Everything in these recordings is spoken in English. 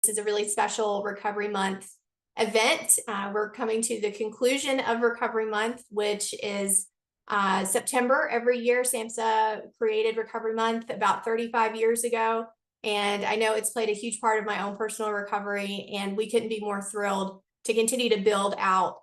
This is a really special Recovery Month event. We're coming to the conclusion of Recovery Month, which is September every year. SAMHSA created Recovery Month about 35 years ago. And I know it's played a huge part of my own personal recovery, and we couldn't be more thrilled to continue to build out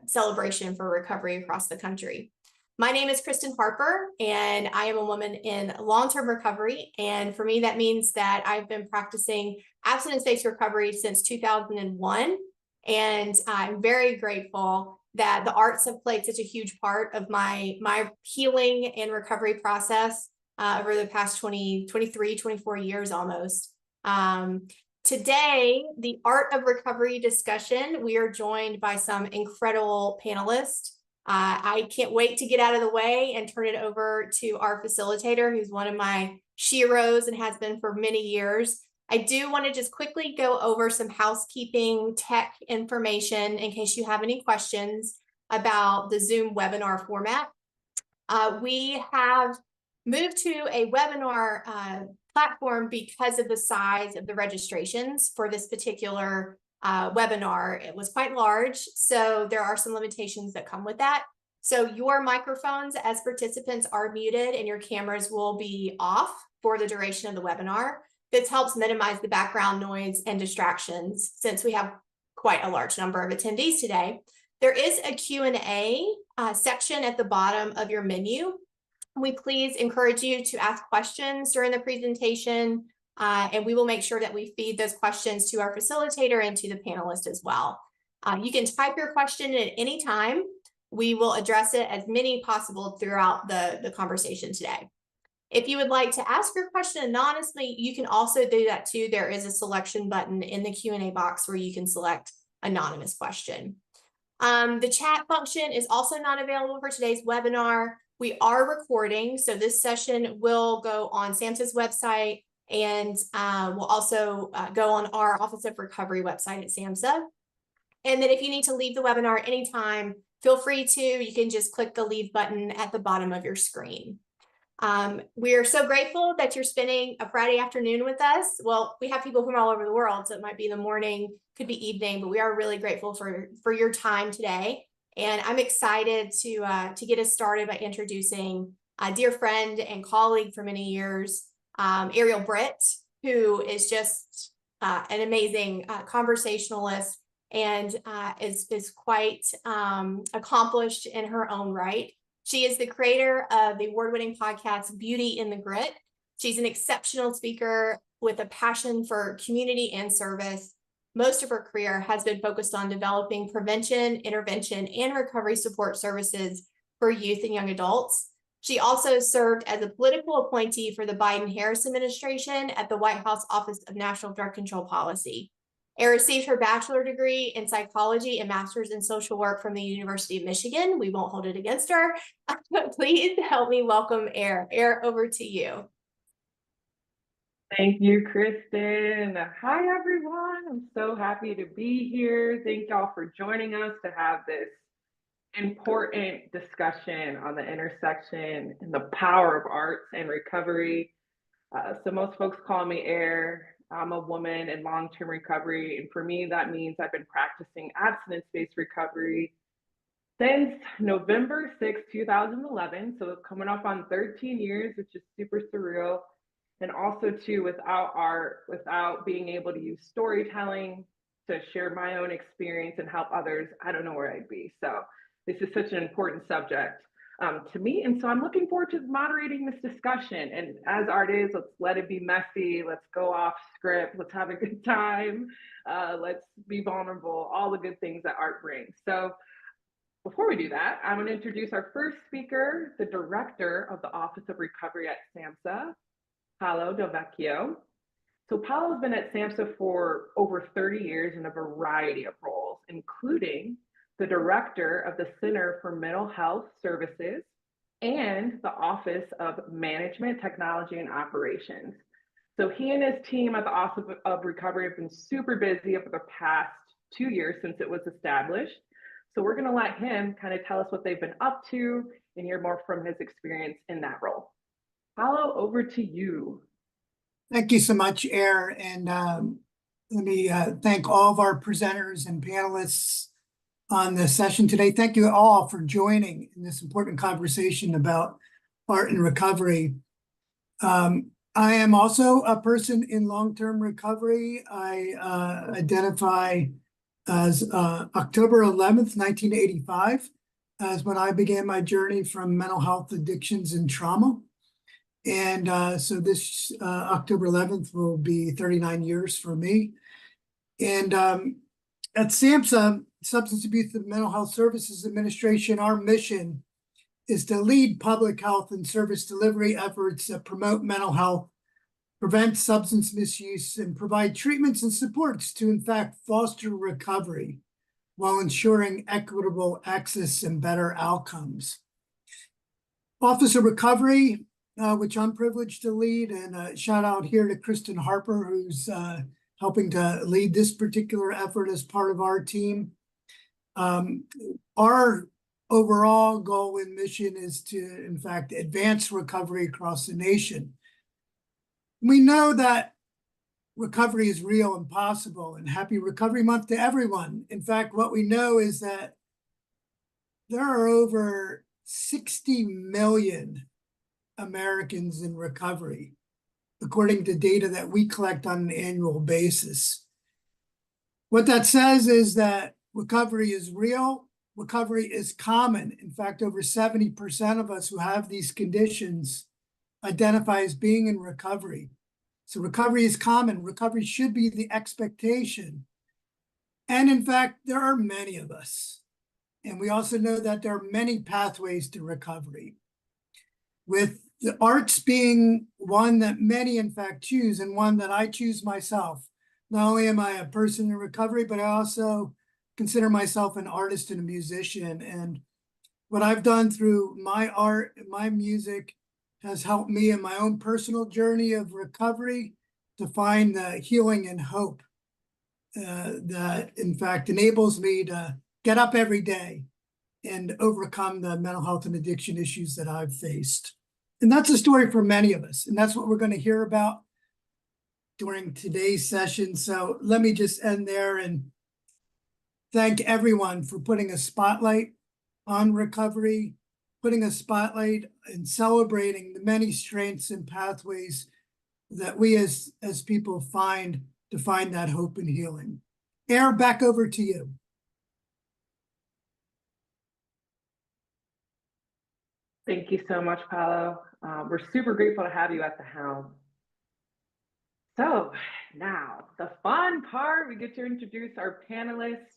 celebration for recovery across the country. My name is Kristen Harper, and I am a woman in long-term recovery. And for me, that means that I've been practicing abstinence-based recovery since 2001. And I'm very grateful that the arts have played such a huge part of my healing and recovery process over the past 24 years almost. Today, the Art of Recovery discussion, we are joined by some incredible panelists. I can't wait to get out of the way and turn it over to our facilitator, who's one of my sheroes and has been for many years. I do want to just quickly go over some housekeeping tech information in case you have any questions about the Zoom webinar format. We have moved to a webinar platform because of the size of the registrations for this particular webinar. It was quite large, so there are some limitations that come with that. So your microphones as participants are muted and your cameras will be off for the duration of the webinar. This helps minimize the background noise and distractions since we have quite a large number of attendees today. There is a Q&A section at the bottom of your menu. We please encourage you to ask questions during the presentation, and we will make sure that we feed those questions to our facilitator and to the panelists as well. You can type your question at any time. We will address it as many possible throughout the conversation today. If you would like to ask your question anonymously, you can also do that too. There is a selection button in the Q&A box where you can select anonymous question. The chat function is also not available for today's webinar. We are recording, so this session will go on SAMHSA's website and will also go on our Office of Recovery website at SAMHSA. And then if you need to leave the webinar at any time, feel free to. You can just click the leave button at the bottom of your screen. We are so grateful that you're spending a Friday afternoon with us. Well, we have people from all over the world, so it might be in the morning, could be evening, but we are really grateful for your time today. And I'm excited to get us started by introducing a dear friend and colleague for many years, Ariel Britt, who is just an amazing conversationalist and is quite accomplished in her own right. She is the creator of the award-winning podcast, Beauty in the Grit. She's an exceptional speaker with a passion for community and service. Most of her career has been focused on developing prevention, intervention, and recovery support services for youth and young adults. She also served as a political appointee for the Biden-Harris administration at the White House Office of National Drug Control Policy. Air received her bachelor's degree in psychology and master's in social work from the University of Michigan. We won't hold it against her. Please help me welcome Air. Air, over to you. Thank you, Kristen. Hi, everyone. I'm so happy to be here. Thank y'all for joining us to have this important discussion on the intersection and the power of arts and recovery. So most folks call me Air. I'm a woman in long-term recovery, and for me, that means I've been practicing abstinence-based recovery since November 6, 2011, so coming up on 13 years, which is super surreal. And also too, without art, without being able to use storytelling to share my own experience and help others, I don't know where I'd be. So this is such an important subject to me. And so I'm looking forward to moderating this discussion. And as art is, let's let it be messy. Let's go off script. Let's have a good time. Let's be vulnerable, all the good things that art brings. So before we do that, I'm going to introduce our first speaker, the director of the Office of Recovery at SAMHSA, Paolo Del Vecchio. So Paolo has been at SAMHSA for over 30 years in a variety of roles, including the director of the Center for Mental Health Services and the Office of Management, Technology, and Operations. So he and his team at the Office of Recovery have been super busy over the past 2 years since it was established. So we're going to let him kind of tell us what they've been up to and hear more from his experience in that role. Paolo, over to you. Thank you so much, Air. And Let me thank all of our presenters and panelists on the session today. Thank you all for joining in this important conversation about art and recovery. I am also a person in long-term recovery. I identify as October 11th, 1985, as when I began my journey from mental health addictions and trauma. And so this October 11th will be 39 years for me. And at SAMHSA, Substance Abuse and Mental Health Services Administration, our mission is to lead public health and service delivery efforts that promote mental health, prevent substance misuse, and provide treatments and supports to, in fact, foster recovery while ensuring equitable access and better outcomes. Office of Recovery, which I'm privileged to lead, and a shout out here to Kristen Harper, who's helping to lead this particular effort as part of our team. Our overall goal and mission is to, in fact, advance recovery across the nation. We know that recovery is real and possible, and happy Recovery Month to everyone. In fact, what we know is that there are over 60 million Americans in recovery, according to data that we collect on an annual basis. What that says is that recovery is real, recovery is common. In fact, over 70% of us who have these conditions identify as being in recovery. So recovery is common. Recovery should be the expectation. And in fact, there are many of us. And we also know that there are many pathways to recovery, with the arts being one that many, in fact, choose, and one that I choose myself. Not only am I a person in recovery, but I also consider myself an artist and a musician. And what I've done through my art and my music has helped me in my own personal journey of recovery to find the healing and hope that, in fact, enables me to get up every day and overcome the mental health and addiction issues that I've faced. And that's a story for many of us. And that's what we're going to hear about during today's session. So let me just end there and thank everyone for putting a spotlight on recovery, putting a spotlight and celebrating the many strengths and pathways that we as people find to find that hope and healing. Air, back over to you. Thank you so much, Paolo. We're super grateful to have you at the helm. So now the fun part, we get to introduce our panelists.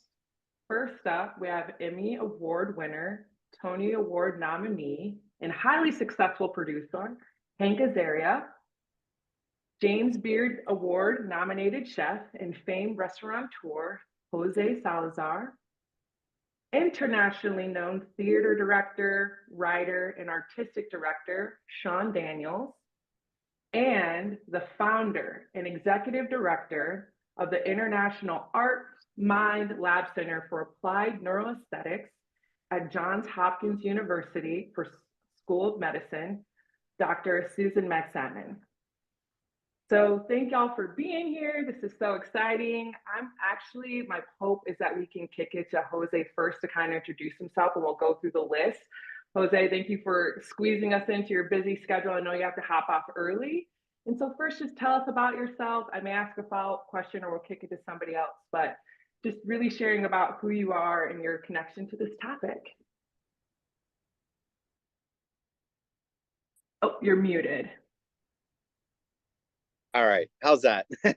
First up, we have Emmy Award winner, Tony Award nominee, and highly successful producer, Hank Azaria, James Beard Award nominated chef and famed restaurateur, Jose Salazar, internationally known theater director, writer, and artistic director, Sean Daniels, and the founder and executive director of the International Art Mind Lab Center for Applied Neuroaesthetics at Johns Hopkins University for School of Medicine, Dr. Susan Magsamen. So thank y'all for being here. This is so exciting. My hope is that we can kick it to Jose first to kind of introduce himself, and we'll go through the list. Jose, thank you for squeezing us into your busy schedule. I know you have to hop off early. And so first, just tell us about yourself. I may ask a follow-up question or we'll kick it to somebody else, but just really sharing about who you are and your connection to this topic. Oh, you're muted. All right, how's that? All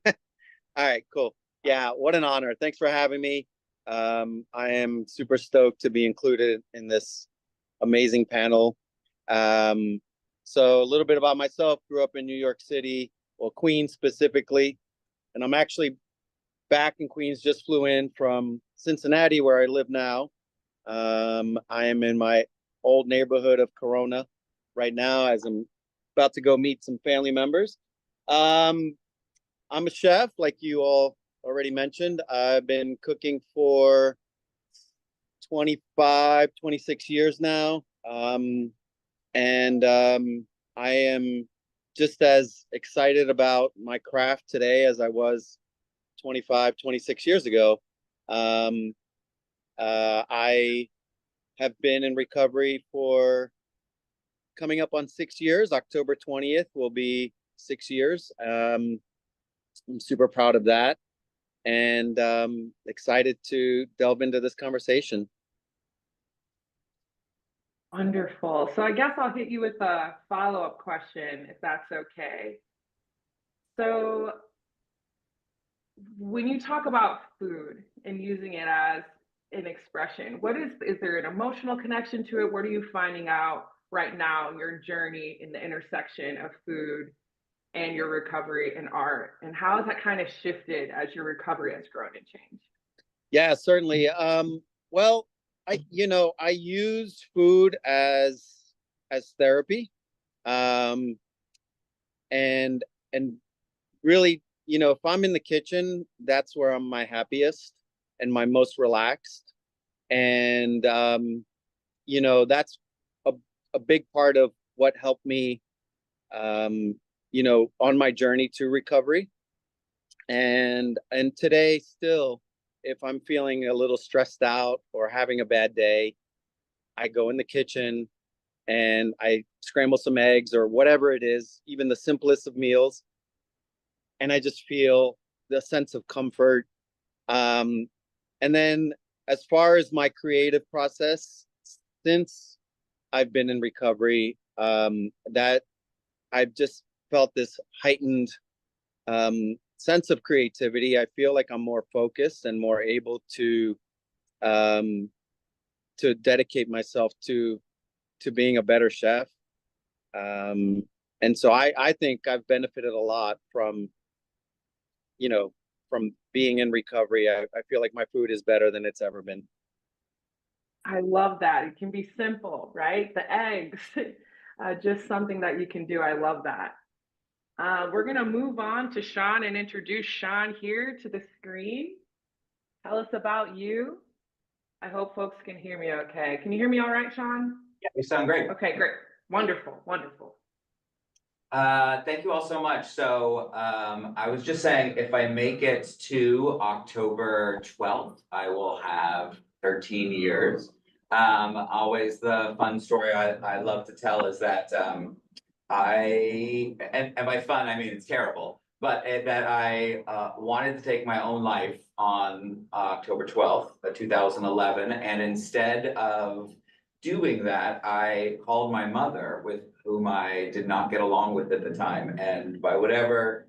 right, cool. Yeah, what an honor. Thanks for having me. I am super stoked to be included in this amazing panel. So a little bit about myself, grew up in New York City, well, Queens specifically, and I'm actually back in Queens, just flew in from Cincinnati where I live now. I am in my old neighborhood of Corona right now as I'm about to go meet some family members. I'm a chef, like you all already mentioned. I've been cooking for 25, 26 years now. I am just as excited about my craft today as I was 25, 26 years ago. I have been in recovery for coming up on 6 years. October 20th will be 6 years. I'm super proud of that, and excited to delve into this conversation. Wonderful. So I guess I'll hit you with a follow-up question, if that's okay. So when you talk about food and using it as an expression, is there an emotional connection to it? What are you finding out right now in your journey in the intersection of food and your recovery and art? And how has that kind of shifted as your recovery has grown and changed? Yeah, certainly. Well, I use food as therapy. And really, if I'm in the kitchen, that's where I'm my happiest and my most relaxed. And that's a big part of what helped me on my journey to recovery. And today still, if I'm feeling a little stressed out or having a bad day, I go in the kitchen and I scramble some eggs or whatever it is, even the simplest of meals. And I just feel the sense of comfort. And then as far as my creative process, since I've been in recovery, that I've just felt this heightened sense of creativity. I feel like I'm more focused and more able to dedicate myself to being a better chef. And so I think I've benefited a lot from being in recovery. I feel like my food is better than it's ever been. I love that. It can be simple, right? The eggs, just something that you can do. I love that. We're going to move on to Sean and introduce Sean here to the screen. Tell us about you. I hope folks can hear me okay. Can you hear me all right, Sean? Yeah, you sound great. Okay, great. Wonderful, wonderful. Thank you all so much. So I was just saying, if I make it to October 12th, I will have 13 years. Always the fun story I love to tell is that and by fun, I mean it's terrible, but that I wanted to take my own life on October 12th, 2011. And instead of doing that, I called my mother, with whom I did not get along with at the time. And by whatever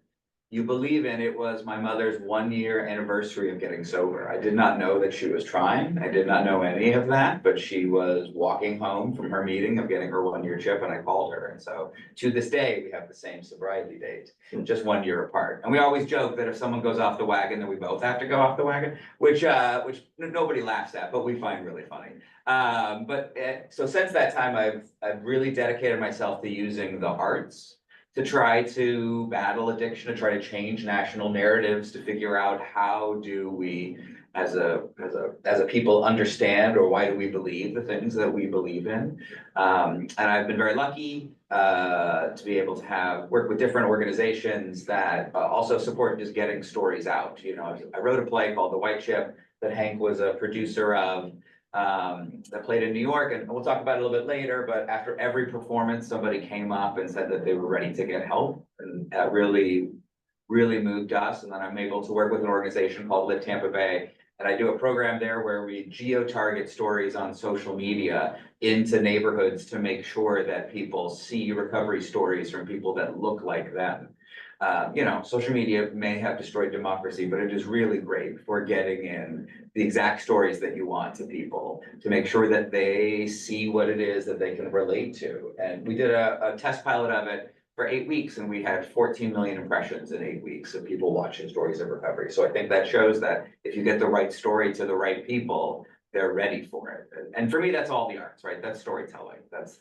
you believe in, it was my mother's 1-year anniversary of getting sober. I did not know that she was trying. I did not know any of that, but she was walking home from her meeting of getting her 1-year chip, and I called her. And so to this day, we have the same sobriety date, just 1 year apart. And we always joke that if someone goes off the wagon, then we both have to go off the wagon, which nobody laughs at, but we find really funny. So since that time, I've really dedicated myself to using the arts to try to battle addiction, to try to change national narratives, to figure out how do we, as a people, understand, or why do we believe the things that we believe in. And I've been very lucky to be able to work with different organizations that also support just getting stories out. I wrote a play called The White Chip that Hank was a producer of, that played in New York, and we'll talk about it a little bit later, but after every performance, somebody came up and said that they were ready to get help, and that really, really moved us. And then I'm able to work with an organization called Live Tampa Bay, and I do a program there where we geo-target stories on social media into neighborhoods to make sure that people see recovery stories from people that look like them. Social media may have destroyed democracy, but it is really great for getting in the exact stories that you want to people, to make sure that they see what it is that they can relate to. And we did a test pilot of it for 8 weeks, and we had 14 million impressions in 8 weeks of people watching stories of recovery. So I think that shows that if you get the right story to the right people, they're ready for it. And for me, that's all the arts, right? That's storytelling. That's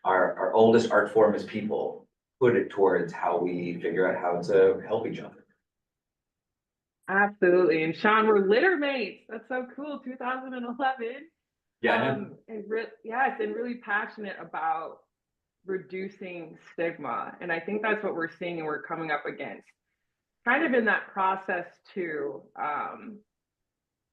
our oldest art form is people. Put it towards how we figure out how to help each other. Absolutely. And Sean, we're litter mates. That's so cool. 2011. Yeah. And really passionate about reducing stigma. And I think that's what we're seeing and we're coming up against. kind of in that process too,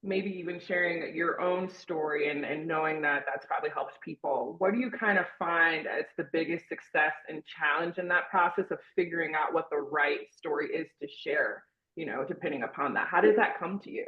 maybe even sharing your own story and knowing that that's probably helps people. What do you kind of find as the biggest success and challenge in that process of figuring out what the right story is to share, you know, depending upon that? How does that come to you?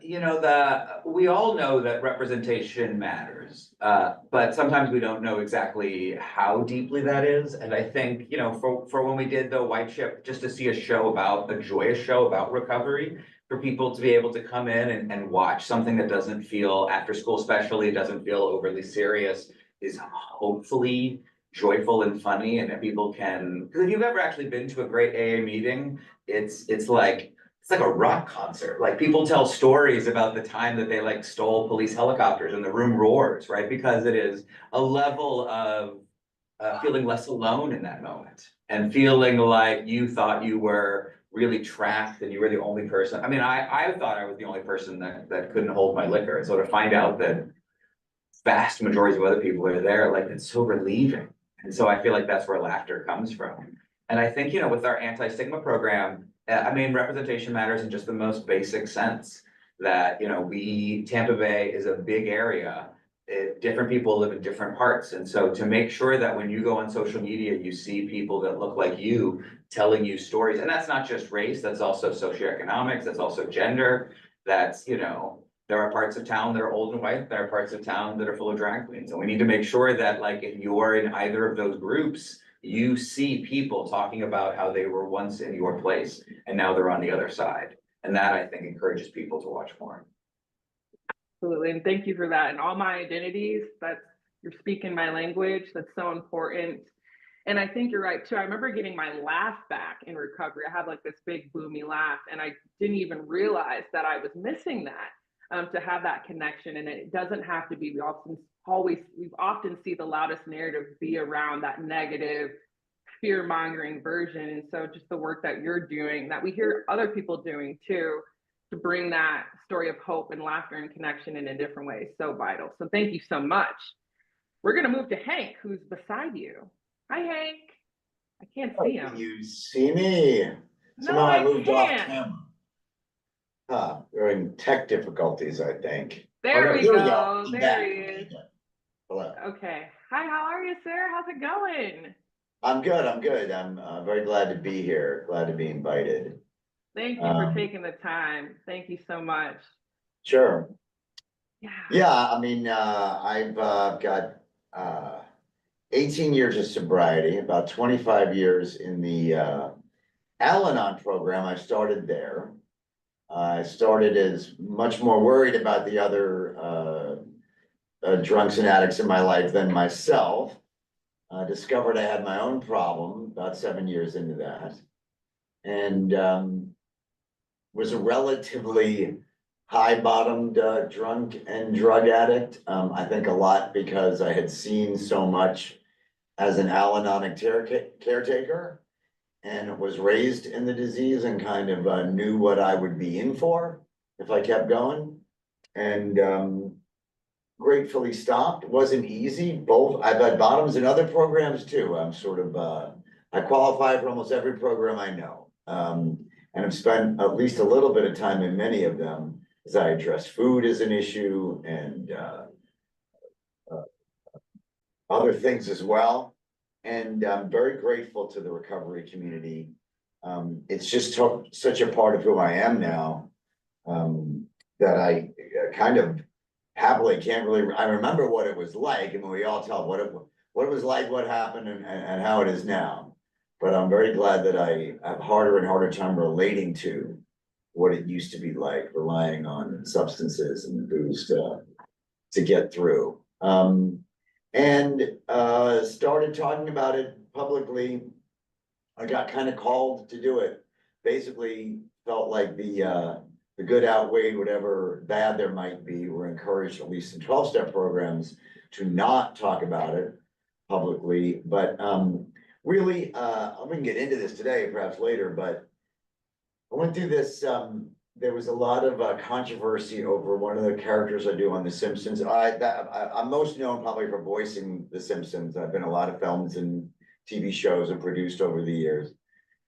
You know, we all know that representation matters, but sometimes we don't know exactly how deeply that is. And I think, you know, for when we did the White Ship, just to see a joyous show about recovery, for people to be able to come in and watch something that doesn't feel, after school especially, doesn't feel overly serious, is hopefully joyful and funny, and that people can, because if you've ever actually been to a great AA meeting, it's like a rock concert. Like, people tell stories about the time that they like stole police helicopters and the room roars, right? Because it is a level of feeling less alone in that moment, and feeling like you thought you were really trapped and you were the only person. I mean, I thought I was the only person that couldn't hold my liquor. And so to find out that vast majorities of other people are there, like, it's so relieving. And so I feel like that's where laughter comes from. And I think, you know, with our anti-stigma program, I mean, representation matters in just the most basic sense that, you know, Tampa Bay is a big area. Different people live in different parts. And so to make sure that when you go on social media, you see people that look like you telling you stories, and that's not just race, that's also socioeconomics, that's also gender, that's, you know, there are parts of town that are old and white, there are parts of town that are full of drag queens. And we need to make sure that, like, if you're in either of those groups, you see people talking about how they were once in your place and now they're on the other side. And that, I think, encourages people to watch more. Absolutely, and thank you for that. And all my identities, you're speaking my language, that's so important. And I think you're right too. I remember getting my laugh back in recovery. I had like this big boomy laugh, and I didn't even realize that I was missing that, to have that connection. And it doesn't have to be, we often see the loudest narrative be around that negative, fear-mongering version. And so just the work that you're doing, that we hear other people doing too, to bring that story of hope and laughter and connection in a different way is so vital. So thank you so much. We're going to move to Hank, who's beside you. Hi, Hank. I can't see him. Can you see me? Somehow I moved off camera. We're in tech difficulties, I think. There we go. There he is. Hello. Okay. Hi, how are you, sir? How's it going? I'm good. I'm very glad to be here. Glad to be invited. Thank you for taking the time. Thank you so much. Sure. Yeah. I mean, I've got 18 years of sobriety, about 25 years in the Al-Anon program. I started there. I started as much more worried about the other drunks and addicts in my life than myself. Discovered I had my own problem about 7 years into that, and was a relatively high-bottomed drunk and drug addict. I think a lot because I had seen so much as an Al-Anon caretaker, and was raised in the disease and kind of knew what I would be in for if I kept going. And gratefully stopped. It wasn't easy. I've had bottoms in other programs too. I'm sort of, I qualify for almost every program I know. And I've spent at least a little bit of time in many of them as I address food as an issue and other things as well. And I'm very grateful to the recovery community. It's just such a part of who I am now, that I kind of happily can't really, I remember what it was like, and we all tell what it was like, what happened, and how it is now. But I'm very glad that I have harder and harder time relating to what it used to be like, relying on substances and booze to get through. And started talking about it publicly. I got kind of called to do it. Basically felt like the good outweighed whatever bad there might be. We're encouraged, at least in 12-step programs, to not talk about it publicly. But really, I'm gonna get into this today, perhaps later, but I went through this, there was a lot of controversy over one of the characters I do on The Simpsons. I'm most known probably for voicing The Simpsons. I've been in a lot of films and TV shows and produced over the years.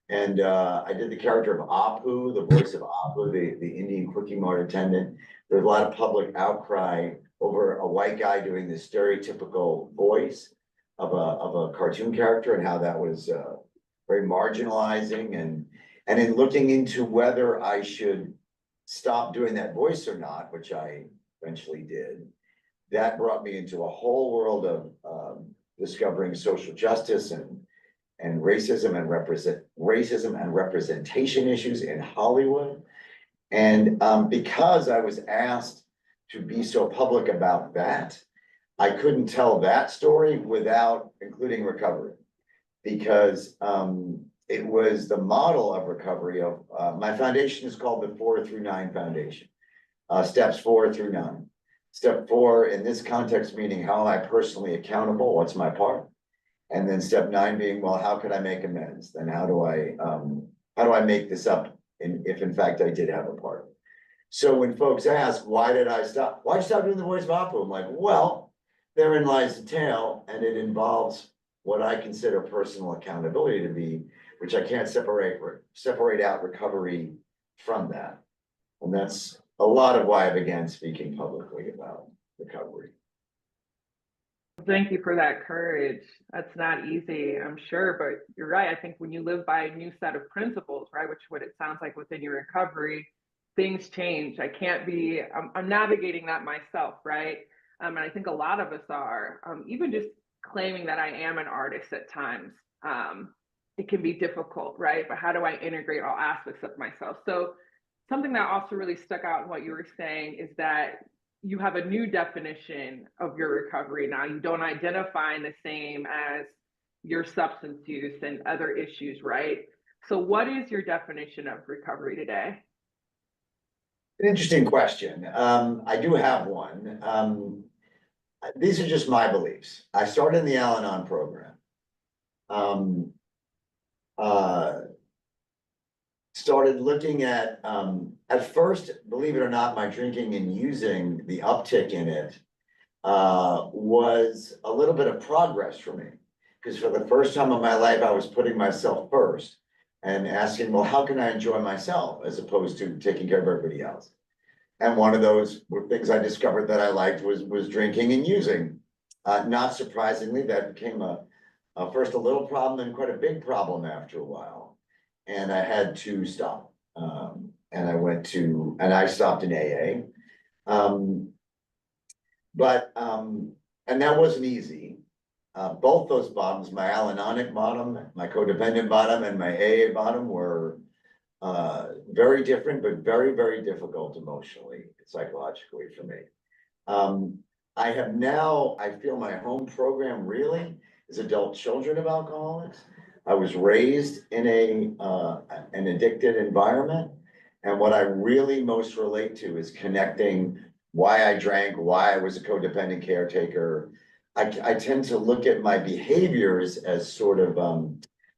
And I did the character of Apu, the voice of Apu, the Indian quickie mart attendant. There's a lot of public outcry over a white guy doing this stereotypical voice of a cartoon character, and how that was very marginalizing. And in looking into whether I should stop doing that voice or not, which I eventually did, that brought me into a whole world of discovering social justice and racism and representation issues in Hollywood. And because I was asked to be so public about that, I couldn't tell that story without including recovery, because it was the model of recovery of my foundation is called the 4 through 9 Foundation, steps 4 through 9. Step 4 in this context meaning, how am I personally accountable? What's my part? And then step 9 being, well, how could I make amends? Then how do I make this up if in fact I did have a part? So when folks ask, why did I stop? Why'd you stop doing the voice of Apu? I'm like, well, therein lies the tale, and it involves what I consider personal accountability to be, which I can't separate out recovery from that. And that's a lot of why I began speaking publicly about recovery. Thank you for that courage. That's not easy, I'm sure, but you're right. I think when you live by a new set of principles, right, which what it sounds like within your recovery, things change. I'm navigating that myself, right? And I think a lot of us are, even just claiming that I am an artist at times, it can be difficult, right? But how do I integrate all aspects of myself? So something that also really stuck out in what you were saying is that you have a new definition of your recovery now. You don't identify the same as your substance use and other issues, right? So what is your definition of recovery today? An interesting question. I do have one. These are just my beliefs. I started in the Al-Anon program. Started looking at first, believe it or not, my drinking and using, the uptick in it was a little bit of progress for me. Because for the first time in my life, I was putting myself first and asking, well, how can I enjoy myself as opposed to taking care of everybody else? And one of those things I discovered that I liked was drinking and using. Not surprisingly, that became first a little problem and quite a big problem after a while. And I had to stop. And I stopped in AA. And that wasn't easy. Both those bottoms, my Al-Anonic bottom, my codependent bottom, and my AA bottom were very different, but very, very difficult emotionally, psychologically for me. I feel my home program really is adult children of alcoholics. I was raised in an addicted environment. And what I really most relate to is connecting why I drank, why I was a codependent caretaker. I tend to look at my behaviors as sort of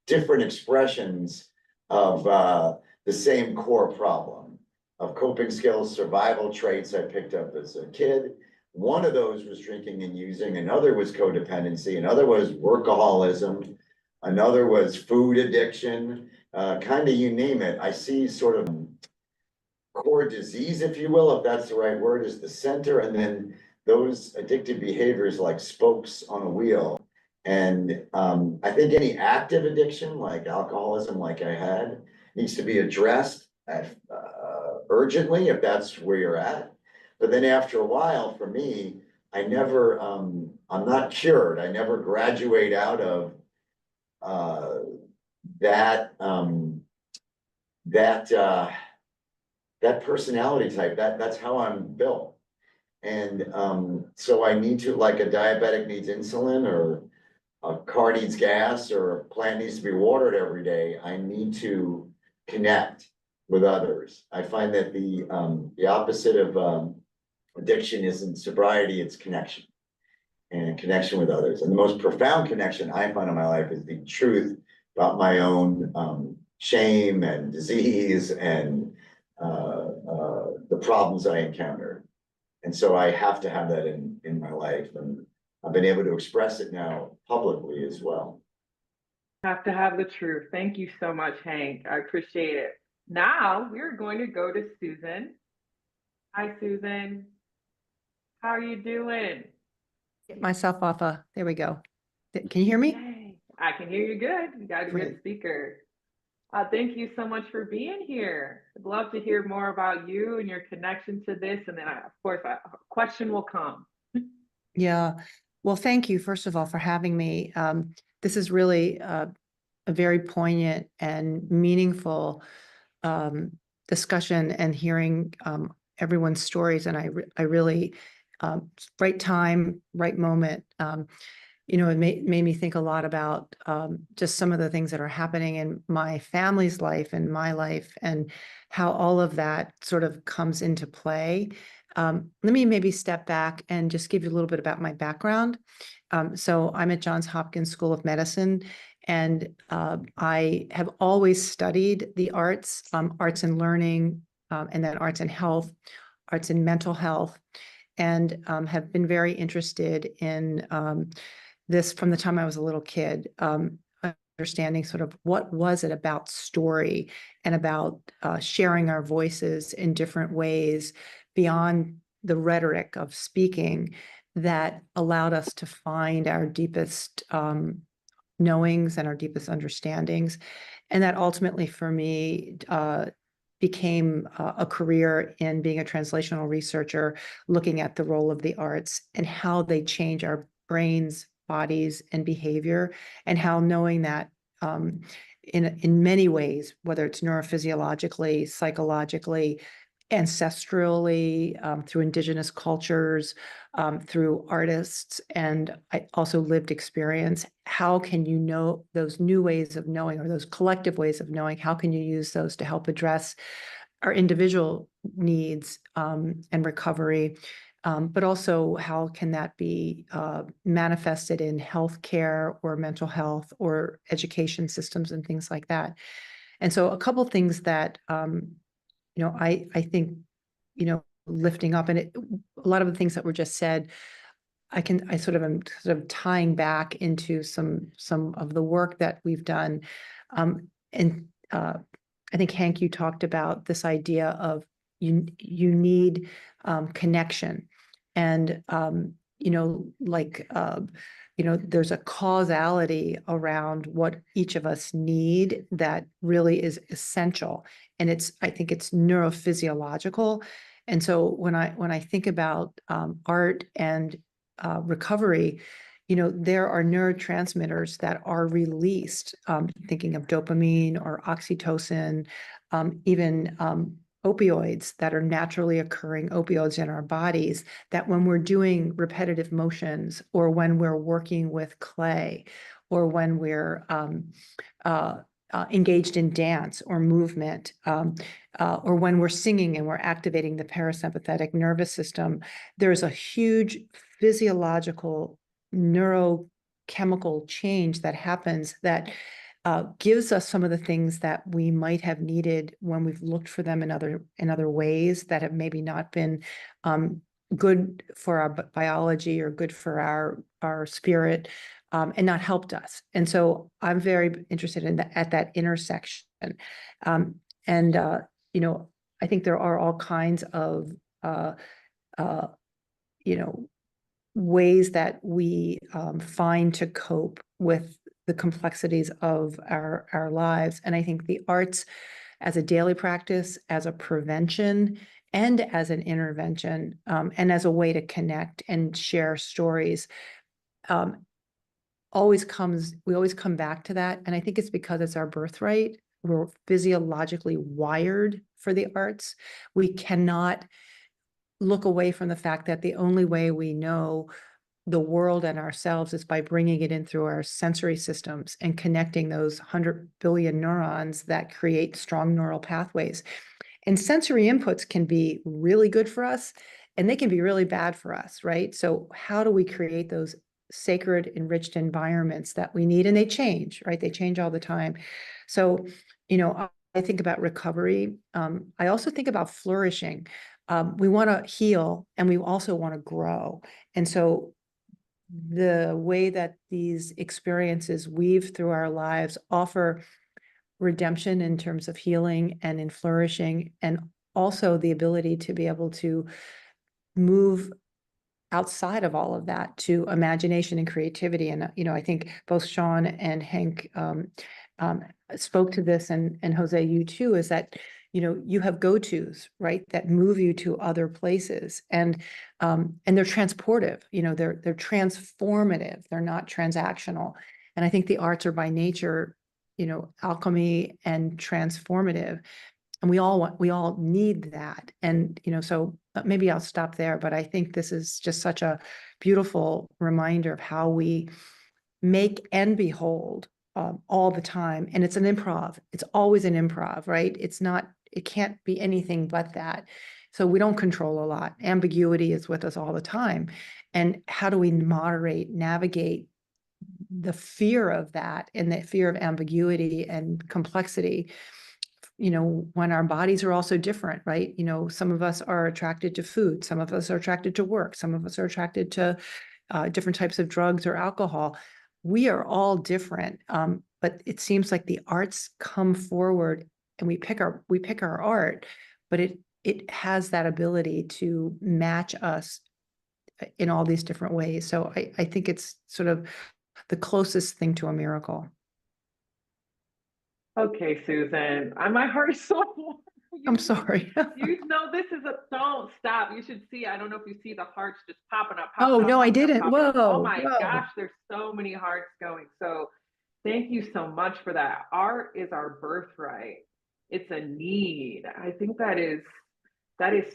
different expressions of the same core problem of coping skills, survival traits I picked up as a kid. One of those was drinking and using, another was codependency, another was workaholism, another was food addiction, kind of you name it. I see sort of core disease, if you will, if that's the right word, is the center, and then those addictive behaviors like spokes on a wheel. And I think any active addiction like alcoholism, like I had, needs to be addressed urgently if that's where you're at. But then after a while, for me, I'm not cured. I never graduate out of that personality type. That's how I'm built. And so I need to, like a diabetic needs insulin, or a car needs gas, or a plant needs to be watered every day, I need to connect with others. I find that the opposite of addiction isn't sobriety, it's connection, and connection with others. And the most profound connection I find in my life is the truth about my own shame and disease and the problems I encounter. And so I have to have that in my life, and I've been able to express it now publicly as well. Have to have the truth. Thank you so much, Hank. I appreciate it. Now we're going to go to Susan. Hi, Susan. How are you doing? Get myself off there we go. Can you hear me? Yay. I can hear you good. You got a good Great. speaker. Thank you so much for being here. I'd love to hear more about you and your connection to this. And then, of course, a question will come. Yeah. Well, thank you, first of all, for having me. This is really a very poignant and meaningful discussion and hearing everyone's stories. And I really, right time, right moment. You know, it made me think a lot about just some of the things that are happening in my family's life and my life, and how all of that sort of comes into play. Let me maybe step back and just give you a little bit about my background. So I'm at Johns Hopkins School of Medicine, and I have always studied the arts, arts and learning, and then arts and health, arts and mental health, and have been very interested in this from the time I was a little kid, understanding sort of what was it about story and about sharing our voices in different ways beyond the rhetoric of speaking that allowed us to find our deepest knowings and our deepest understandings. And that ultimately for me became a career in being a translational researcher, looking at the role of the arts and how they change our brains, bodies, and behavior, and how knowing that in many ways, whether it's neurophysiologically, psychologically, ancestrally, through indigenous cultures, through artists, and I also lived experience, how can you know those new ways of knowing, or those collective ways of knowing, how can you use those to help address our individual needs and recovery? But also how can that be manifested in healthcare or mental health or education systems and things like that. And so a couple of things that, I think, lifting up, and a lot of the things that were just said, I sort of am sort of tying back into some of the work that we've done. And I think, Hank, you talked about this idea of you need connection. And, there's a causality around what each of us need that really is essential. And I think it's neurophysiological. And so when I think about art and recovery, there are neurotransmitters that are released, thinking of dopamine or oxytocin, even opioids that are naturally occurring opioids in our bodies, that when we're doing repetitive motions, or when we're working with clay, or when we're engaged in dance or movement, or when we're singing and we're activating the parasympathetic nervous system, there's a huge physiological neurochemical change that happens that gives us some of the things that we might have needed when we've looked for them in other ways that have maybe not been good for our biology or good for our spirit, and not helped us. And so I'm very interested in at that intersection. I think there are all kinds of ways that we find to cope with the complexities of our lives. And I think the arts as a daily practice, as a prevention, and as an intervention, and as a way to connect and share stories, we always come back to that. And I think it's because it's our birthright. We're physiologically wired for the arts. We cannot look away from the fact that the only way we know the world and ourselves is by bringing it in through our sensory systems and connecting those 100 billion neurons that create strong neural pathways. And sensory inputs can be really good for us, and they can be really bad for us, right? So how do we create those sacred, enriched environments that we need? And they change, right? They change all the time. So, I think about recovery. I also think about flourishing. We want to heal, and we also want to grow. And so the way that these experiences weave through our lives offer redemption in terms of healing and in flourishing, and also the ability to be able to move outside of all of that to imagination and creativity. And, I think both Sean and Hank spoke to this, and Jose, you too, is that, you have go-tos, right, that move you to other places, and they're transportive, they're transformative, they're not transactional. And I think the arts are by nature, alchemy and transformative. And we all need that. And, so maybe I'll stop there, but I think this is just such a beautiful reminder of how we make and behold all the time. And it's an improv. It's always an improv, right? It can't be anything but that. So we don't control a lot. Ambiguity is with us all the time. And how do we moderate, navigate the fear of that, and the fear of ambiguity and complexity, when our bodies are also different, right? Some of us are attracted to food, some of us are attracted to work, some of us are attracted to different types of drugs or alcohol. We are all different, but it seems like the arts come forward, and we pick our art, but it has that ability to match us in all these different ways. So I think it's sort of the closest thing to a miracle. Okay, Susan, my heart is so warm. I'm sorry. Don't stop. You should see, I don't know if you see the hearts just popping up. Oh, no, I didn't. Popping up. Whoa. Oh my whoa. gosh, there's so many hearts going. So thank you so much for that. Art is our birthright. It's a need. I think that is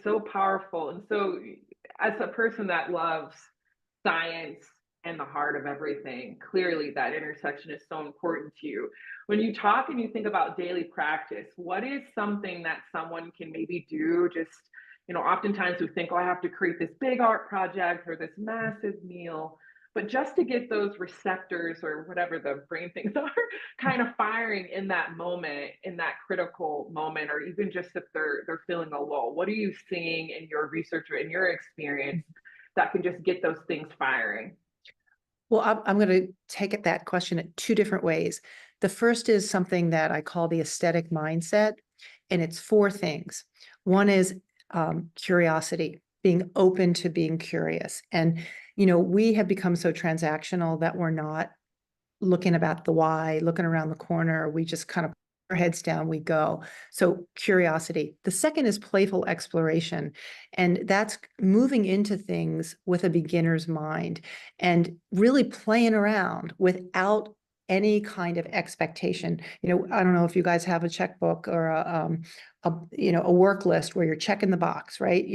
so powerful. And so as a person that loves science and the heart of everything, clearly that intersection is so important to you. When you talk and you think about daily practice, what is something that someone can maybe do? Just, oftentimes we think, oh, I have to create this big art project or this massive meal, but just to get those receptors, or whatever the brain things are, kind of firing in that moment, in that critical moment, or even just if they're feeling a lull. What are you seeing in your research or in your experience that can just get those things firing? Well, I'm going to take that question in two different ways. The first is something that I call the aesthetic mindset, and it's 4 things. One is curiosity, being open to being curious. And, we have become so transactional that we're not looking about the why, looking around the corner. We just kind of put our heads down, we go. So curiosity. The second is playful exploration. And that's moving into things with a beginner's mind and really playing around without any kind of expectation. I don't know if you guys have a checkbook or a work list where you're checking the box, right?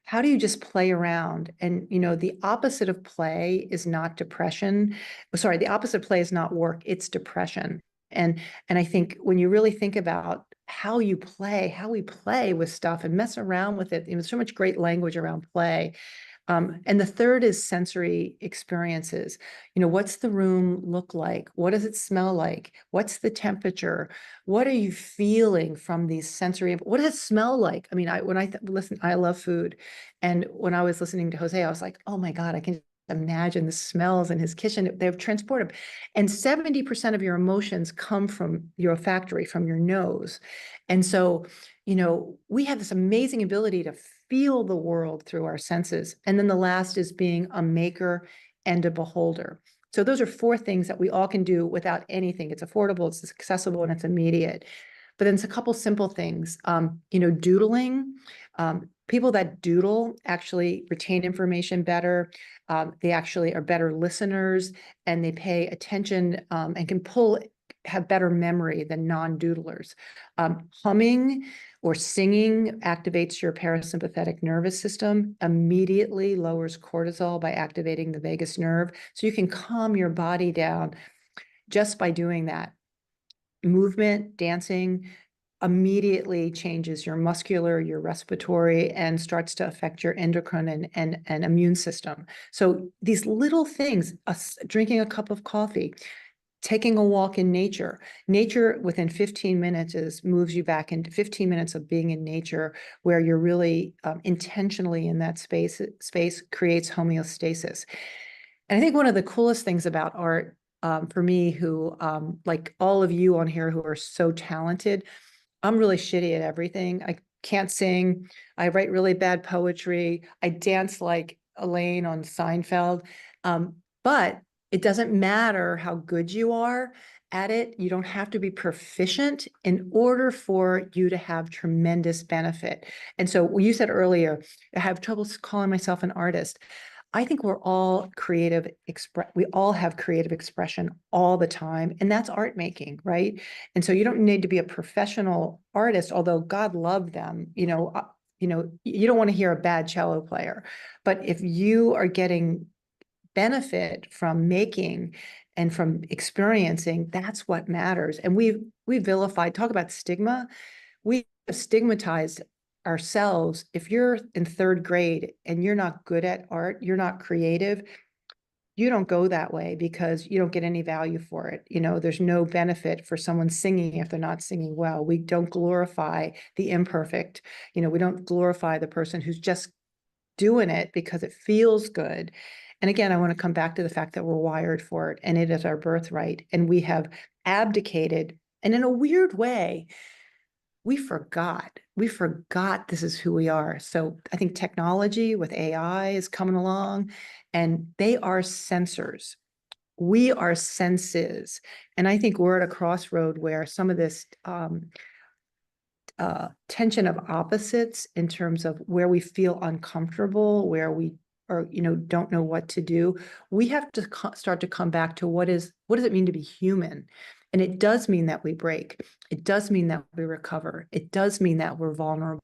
How do you just play around? And, the opposite of play is not depression. Sorry, the opposite of play is not work, it's depression. And I think when you really think about how we play with stuff and mess around with it, there's so much great language around play. And the third is sensory experiences. What's the room look like? What does it smell like? What's the temperature? What are you feeling from these sensory? What does it smell like? I mean, listen, I love food. And when I was listening to Jose, I was like, oh my God, I can imagine the smells in his kitchen. They're transportive. And 70% of your emotions come from your olfactory, from your nose. And so, we have this amazing ability to feel the world through our senses. And then the last is being a maker and a beholder. So those are 4 things that we all can do without anything. It's affordable, it's accessible, and it's immediate. But then it's a couple simple things. Doodling. People that doodle actually retain information better. They actually are better listeners, and they pay attention and can have better memory than non-doodlers. Humming or singing activates your parasympathetic nervous system, immediately lowers cortisol by activating the vagus nerve. So you can calm your body down just by doing that. Movement, dancing, immediately changes your muscular, your respiratory, and starts to affect your endocrine and immune system. So these little things, drinking a cup of coffee, taking a walk in nature. Nature within 15 minutes moves you back into 15 minutes of being in nature, where you're really intentionally in that space creates homeostasis. And I think one of the coolest things about art, for me, who, like all of you on here who are so talented, I'm really shitty at everything. I can't sing. I write really bad poetry. I dance like Elaine on Seinfeld. But it doesn't matter how good you are at it. You don't have to be proficient in order for you to have tremendous benefit. And so you said earlier, I have trouble calling myself an artist. I think we're all creative, we all have creative expression all the time, and that's art making, right? And so you don't need to be a professional artist, although God loved them, you know, you don't want to hear a bad cello player, but if you are getting benefit from making and from experiencing, that's what matters. And we vilified, talk about stigma, we have stigmatized ourselves. If you're in third grade and you're not good at art, you're not creative, you don't go that way because you don't get any value for it. You know, there's no benefit for someone singing if they're not singing well. We don't glorify the imperfect. You know, we don't glorify the person who's just doing it because it feels good. And again, I want to come back to the fact that we're wired for it and it is our birthright. And we have abdicated. And in a weird way, we forgot this is who we are. So I think technology with AI is coming along and they are sensors. We are senses. And I think we're at a crossroad where some of this tension of opposites in terms of where we feel uncomfortable, where we or don't know what to do, we have to start to come back to what does it mean to be human? And it does mean that we break. It does mean that we recover. It does mean that we're vulnerable,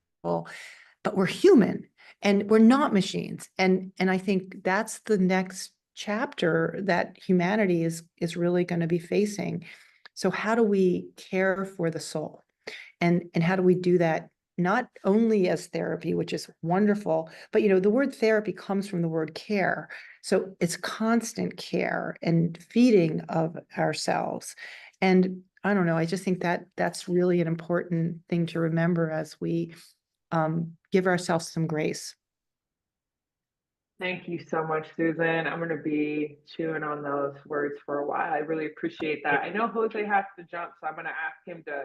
but we're human and we're not machines. And I think that's the next chapter that humanity is really going to be facing. So how do we care for the soul? And how do we do that not only as therapy, which is wonderful, but the word therapy comes from the word care. So it's constant care and feeding of ourselves. And I don't know, I just think that that's really an important thing to remember as we give ourselves some grace. Thank you so much, Susan. I'm going to be chewing on those words for a while. I really appreciate that. I know Jose has to jump, so I'm going to ask him to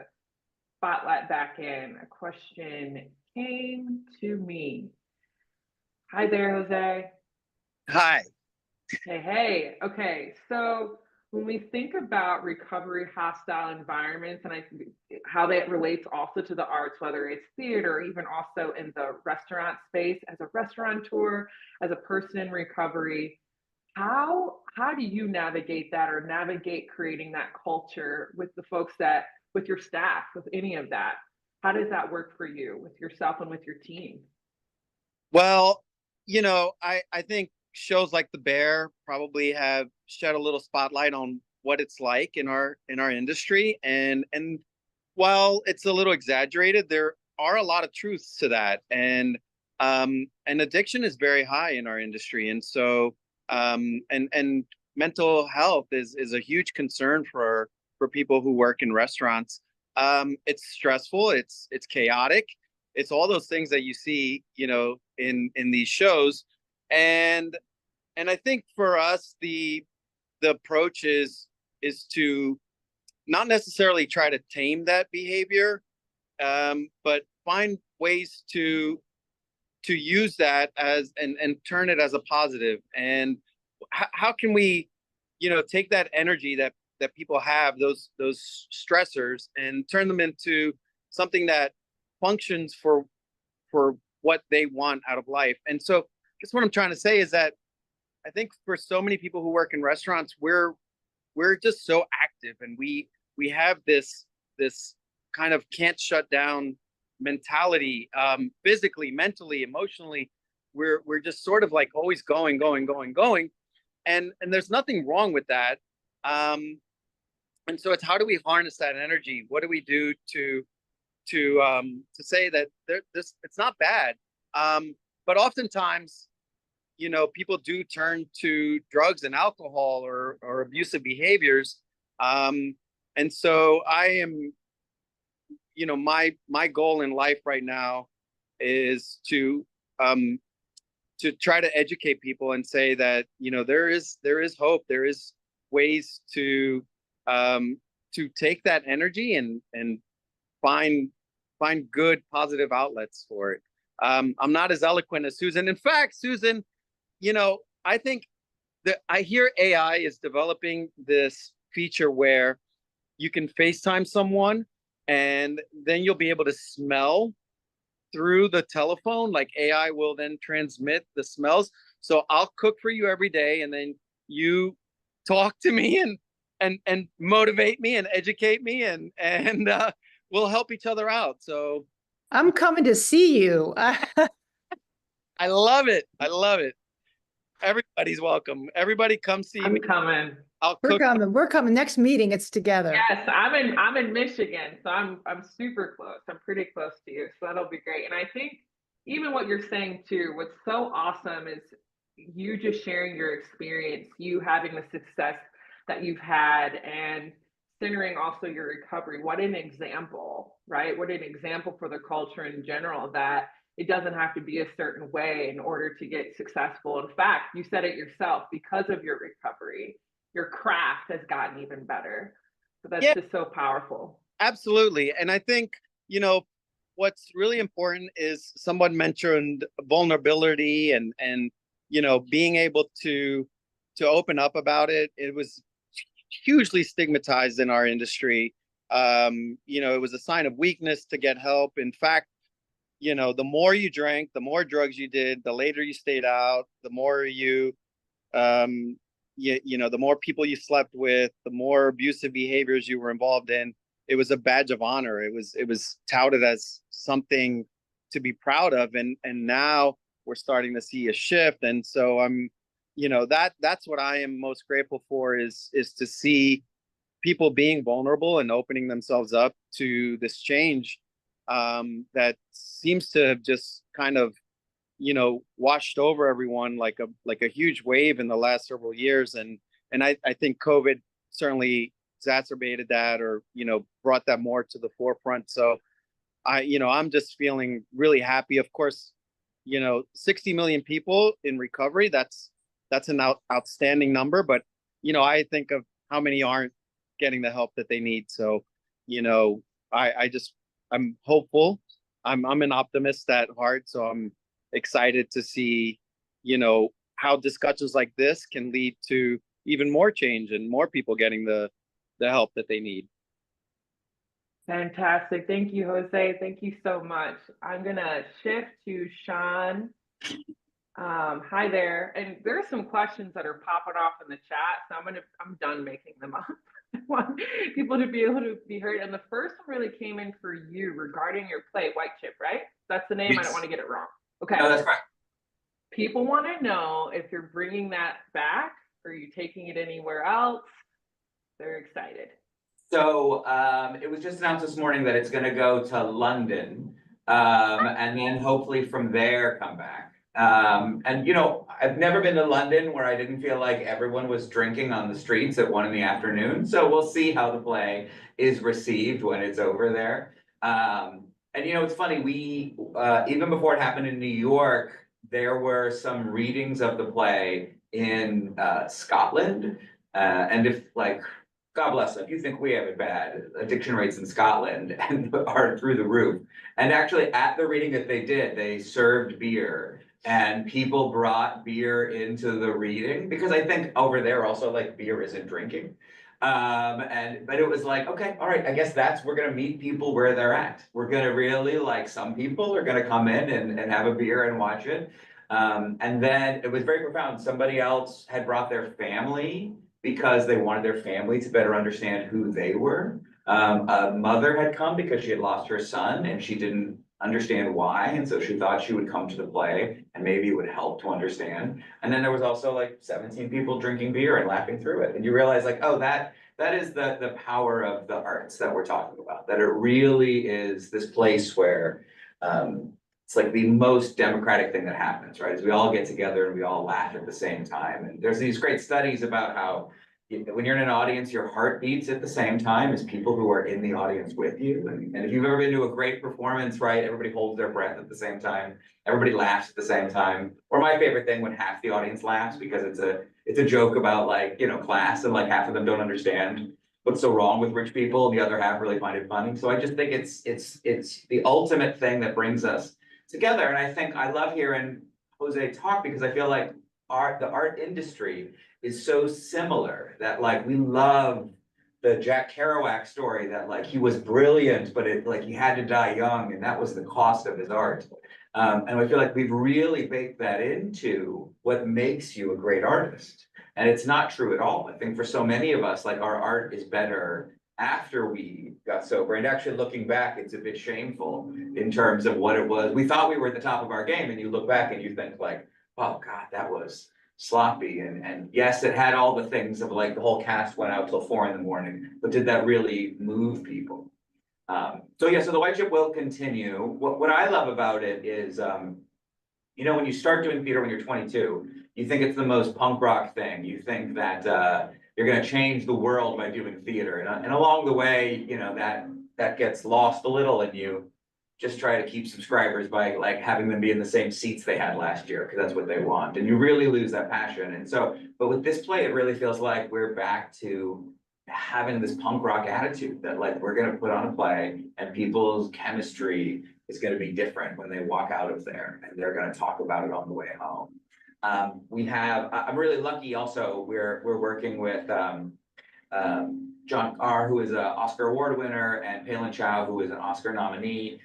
spotlight back in. A question came to me. Hi there, Jose. Hi. Hey. Okay, so when we think about recovery hostile environments and how that relates also to the arts, whether it's theater, or even also in the restaurant space, as a restaurateur, as a person in recovery, how do you navigate that or navigate creating that culture with the folks with your staff, with any of that? How does that work for you with yourself and with your team? Well, I think shows like The Bear probably have shed a little spotlight on what it's like in our industry. And while it's a little exaggerated, there are a lot of truths to that. And addiction is very high in our industry. And so and mental health is a huge concern for people who work in restaurants. It's stressful, it's chaotic, it's all those things that you see, in these shows. And I think for us, the approach is to not necessarily try to tame that behavior, but find ways to use that as and turn it as a positive. And how can we, take that energy that people have, those stressors, and turn them into something that functions for what they want out of life. And so I guess what I'm trying to say is that I think for so many people who work in restaurants, we're just so active, and we have this kind of can't shut down mentality, physically, mentally, emotionally. We're just sort of like always going. And there's nothing wrong with that. And so it's how do we harness that energy? What do we do to say that it's not bad? But oftentimes, people do turn to drugs and alcohol or abusive behaviors. And so I am, my goal in life right now is to to try to educate people and say that, there is hope. There is ways to take that energy and find good positive outlets for it. I'm not as eloquent as Susan. In fact, Susan, I think that I hear AI is developing this feature where you can FaceTime someone and then you'll be able to smell through the telephone. Like AI will then transmit the smells. So I'll cook for you every day, and then you talk to me and motivate me and educate me, and we'll help each other out. So I'm coming to see you. I love it. I love it. Everybody's welcome. Everybody come see I'm me. coming. I'll We're cook. coming. We're coming. Next meeting, it's together. Yes, I'm in Michigan, so I'm super close. I'm pretty close to you, so that'll be great. And I think even what you're saying too, what's so awesome is you just sharing your experience, you having the success that you've had, and centering also your recovery. What an example, right? What an example for the culture in general, that it doesn't have to be a certain way in order to get successful. In fact, you said it yourself, because of your recovery, your craft has gotten even better. So that's just so powerful. Absolutely. And I think, what's really important is someone mentioned vulnerability and being able to open up about it. It was hugely stigmatized in our industry. It was a sign of weakness to get help. In fact, the more you drank, the more drugs you did, the later you stayed out, the more the more people you slept with, the more abusive behaviors you were involved in. It was a badge of honor. It was touted as something to be proud of. And now we're starting to see a shift. And so that's what I am most grateful for is to see people being vulnerable and opening themselves up to this change that seems to have just kind of washed over everyone like a huge wave in the last several years. And I think COVID certainly exacerbated that, or brought that more to the forefront. So I'm just feeling really happy. Of course, 60 million people in recovery, that's an outstanding number, but I think of how many aren't getting the help that they need. So I'm hopeful. I'm an optimist at heart, so I'm excited to see how discussions like this can lead to even more change and more people getting the help that they need. Fantastic. Thank you, Jose. Thank you so much. I'm gonna shift to Sean. Hi there. And there are some questions that are popping off in the chat, so I'm done making them up. I want people to be able to be heard. And the first one really came in for you regarding your play, White Chip, right? That's the name. Yes. I don't want to get it wrong. Okay. No, that's correct. People want to know if you're bringing that back, or are you taking it anywhere else? They're excited. So it was just announced this morning that it's going to go to London, and then hopefully from there come back. And I've never been to London where I didn't feel like everyone was drinking on the streets at 1 PM. So we'll see how the play is received when it's over there. And it's funny, we even before it happened in New York, there were some readings of the play in Scotland, and if God bless them, if you think we have it bad, addiction rates in Scotland and are through the roof. And actually at the reading that they did, they served beer, and people brought beer into the reading, because I think over there also beer isn't drinking. But it was okay, all right, I guess we're gonna meet people where they're at. We're gonna really some people are gonna come in and have a beer and watch it. And then it was very profound. Somebody else had brought their family because they wanted their family to better understand who they were. A mother had come because she had lost her son and she didn't understand why. And so she thought she would come to the play and maybe it would help to understand. And then there was also 17 people drinking beer and laughing through it. And you realize oh, that is the power of the arts that we're talking about, that it really is this place where it's the most democratic thing that happens, right? Is we all get together and we all laugh at the same time. And there's these great studies about how when you're in an audience, your heart beats at the same time as people who are in the audience with you. And if you've ever been to a great performance, right, everybody holds their breath at the same time. Everybody laughs at the same time. Or my favorite thing when half the audience laughs, because it's a joke about like, you know, class, and like half of them don't understand what's so wrong with rich people and the other half really find it funny. So I just think it's the ultimate thing that brings us together. And I think I love hearing Jose talk, because I feel like the art industry is so similar, that like we love the Jack Kerouac story, that like he was brilliant, but it like he had to die young, and that was the cost of his art. And I feel like we've really baked that into what makes you a great artist. And it's not true at all. I think for so many of us, like our art is better after we got sober. And actually looking back, it's a bit shameful in terms of what it was. We thought we were at the top of our game, and you look back and you think like, oh God, that was sloppy. And yes, it had all the things of like the whole cast went out till 4 a.m, but did that really move people? So yeah, so the White Ship will continue. What I love about it is, you know, when you start doing theater when you're 22, you think it's the most punk rock thing. You think that you're going to change the world by doing theater, and along the way, you know, that gets lost a little, and you just try to keep subscribers by like having them be in the same seats they had last year, because that's what they want, and you really lose that passion. And so, but with this play, it really feels like we're back to having this punk rock attitude, that like we're going to put on a play, and people's chemistry is going to be different when they walk out of there, and they're going to talk about it on the way home. I'm really lucky also, we're working with John Carr, who is an Oscar Award winner, and Palin Chow, who is an Oscar nominee.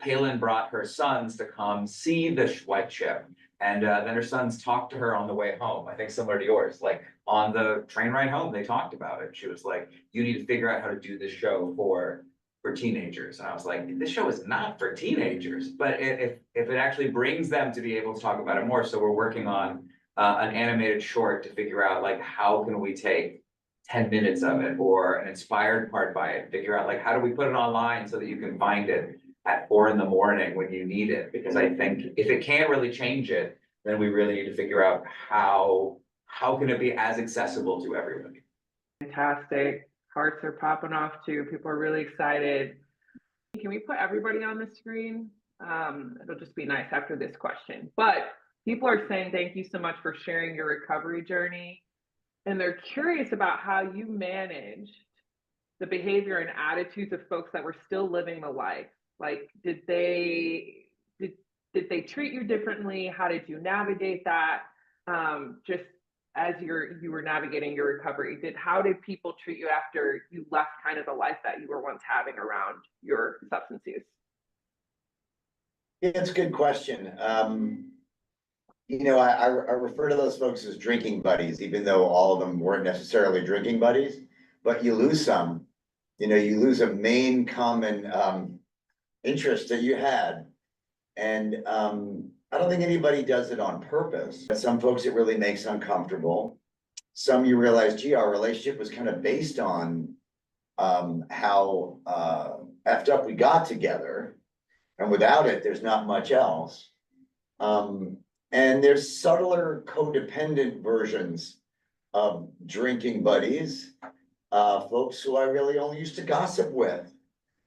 Palin brought her sons to come see the White Ship, and then her sons talked to her on the way home. I think similar to yours, like on the train ride home, they talked about it. She was like, you need to figure out how to do this show for teenagers. And I was like, this show is not for teenagers, but if it actually brings them to be able to talk about it more. So we're working on an animated short to figure out like, how can we take 10 minutes of it, or an inspired part by it, figure out like, how do we put it online so that you can find it at 4 a.m. when you need it? Because I think if it can't really change it, then we really need to figure out how can it be as accessible to everybody. Fantastic. Hearts are popping off too. People are really excited. Can we put everybody on the screen? It'll just be nice after this question. But people are saying thank you so much for sharing your recovery journey. And they're curious about how you managed the behavior and attitudes of folks that were still living the life. Like, did they treat you differently? How did you navigate that? Just as you were navigating your recovery, how did people treat you after you left kind of the life that you were once having around your substance use? Yeah, it's a good question. You know, I refer to those folks as drinking buddies, even though all of them weren't necessarily drinking buddies, but you lose some, you know, you lose a main common interest that you had. And I don't think anybody does it on purpose. Some folks it really makes uncomfortable. Some you realize, gee, our relationship was kind of based on how effed up we got together. And without it, there's not much else. And there's subtler codependent versions of drinking buddies, folks who I really only used to gossip with.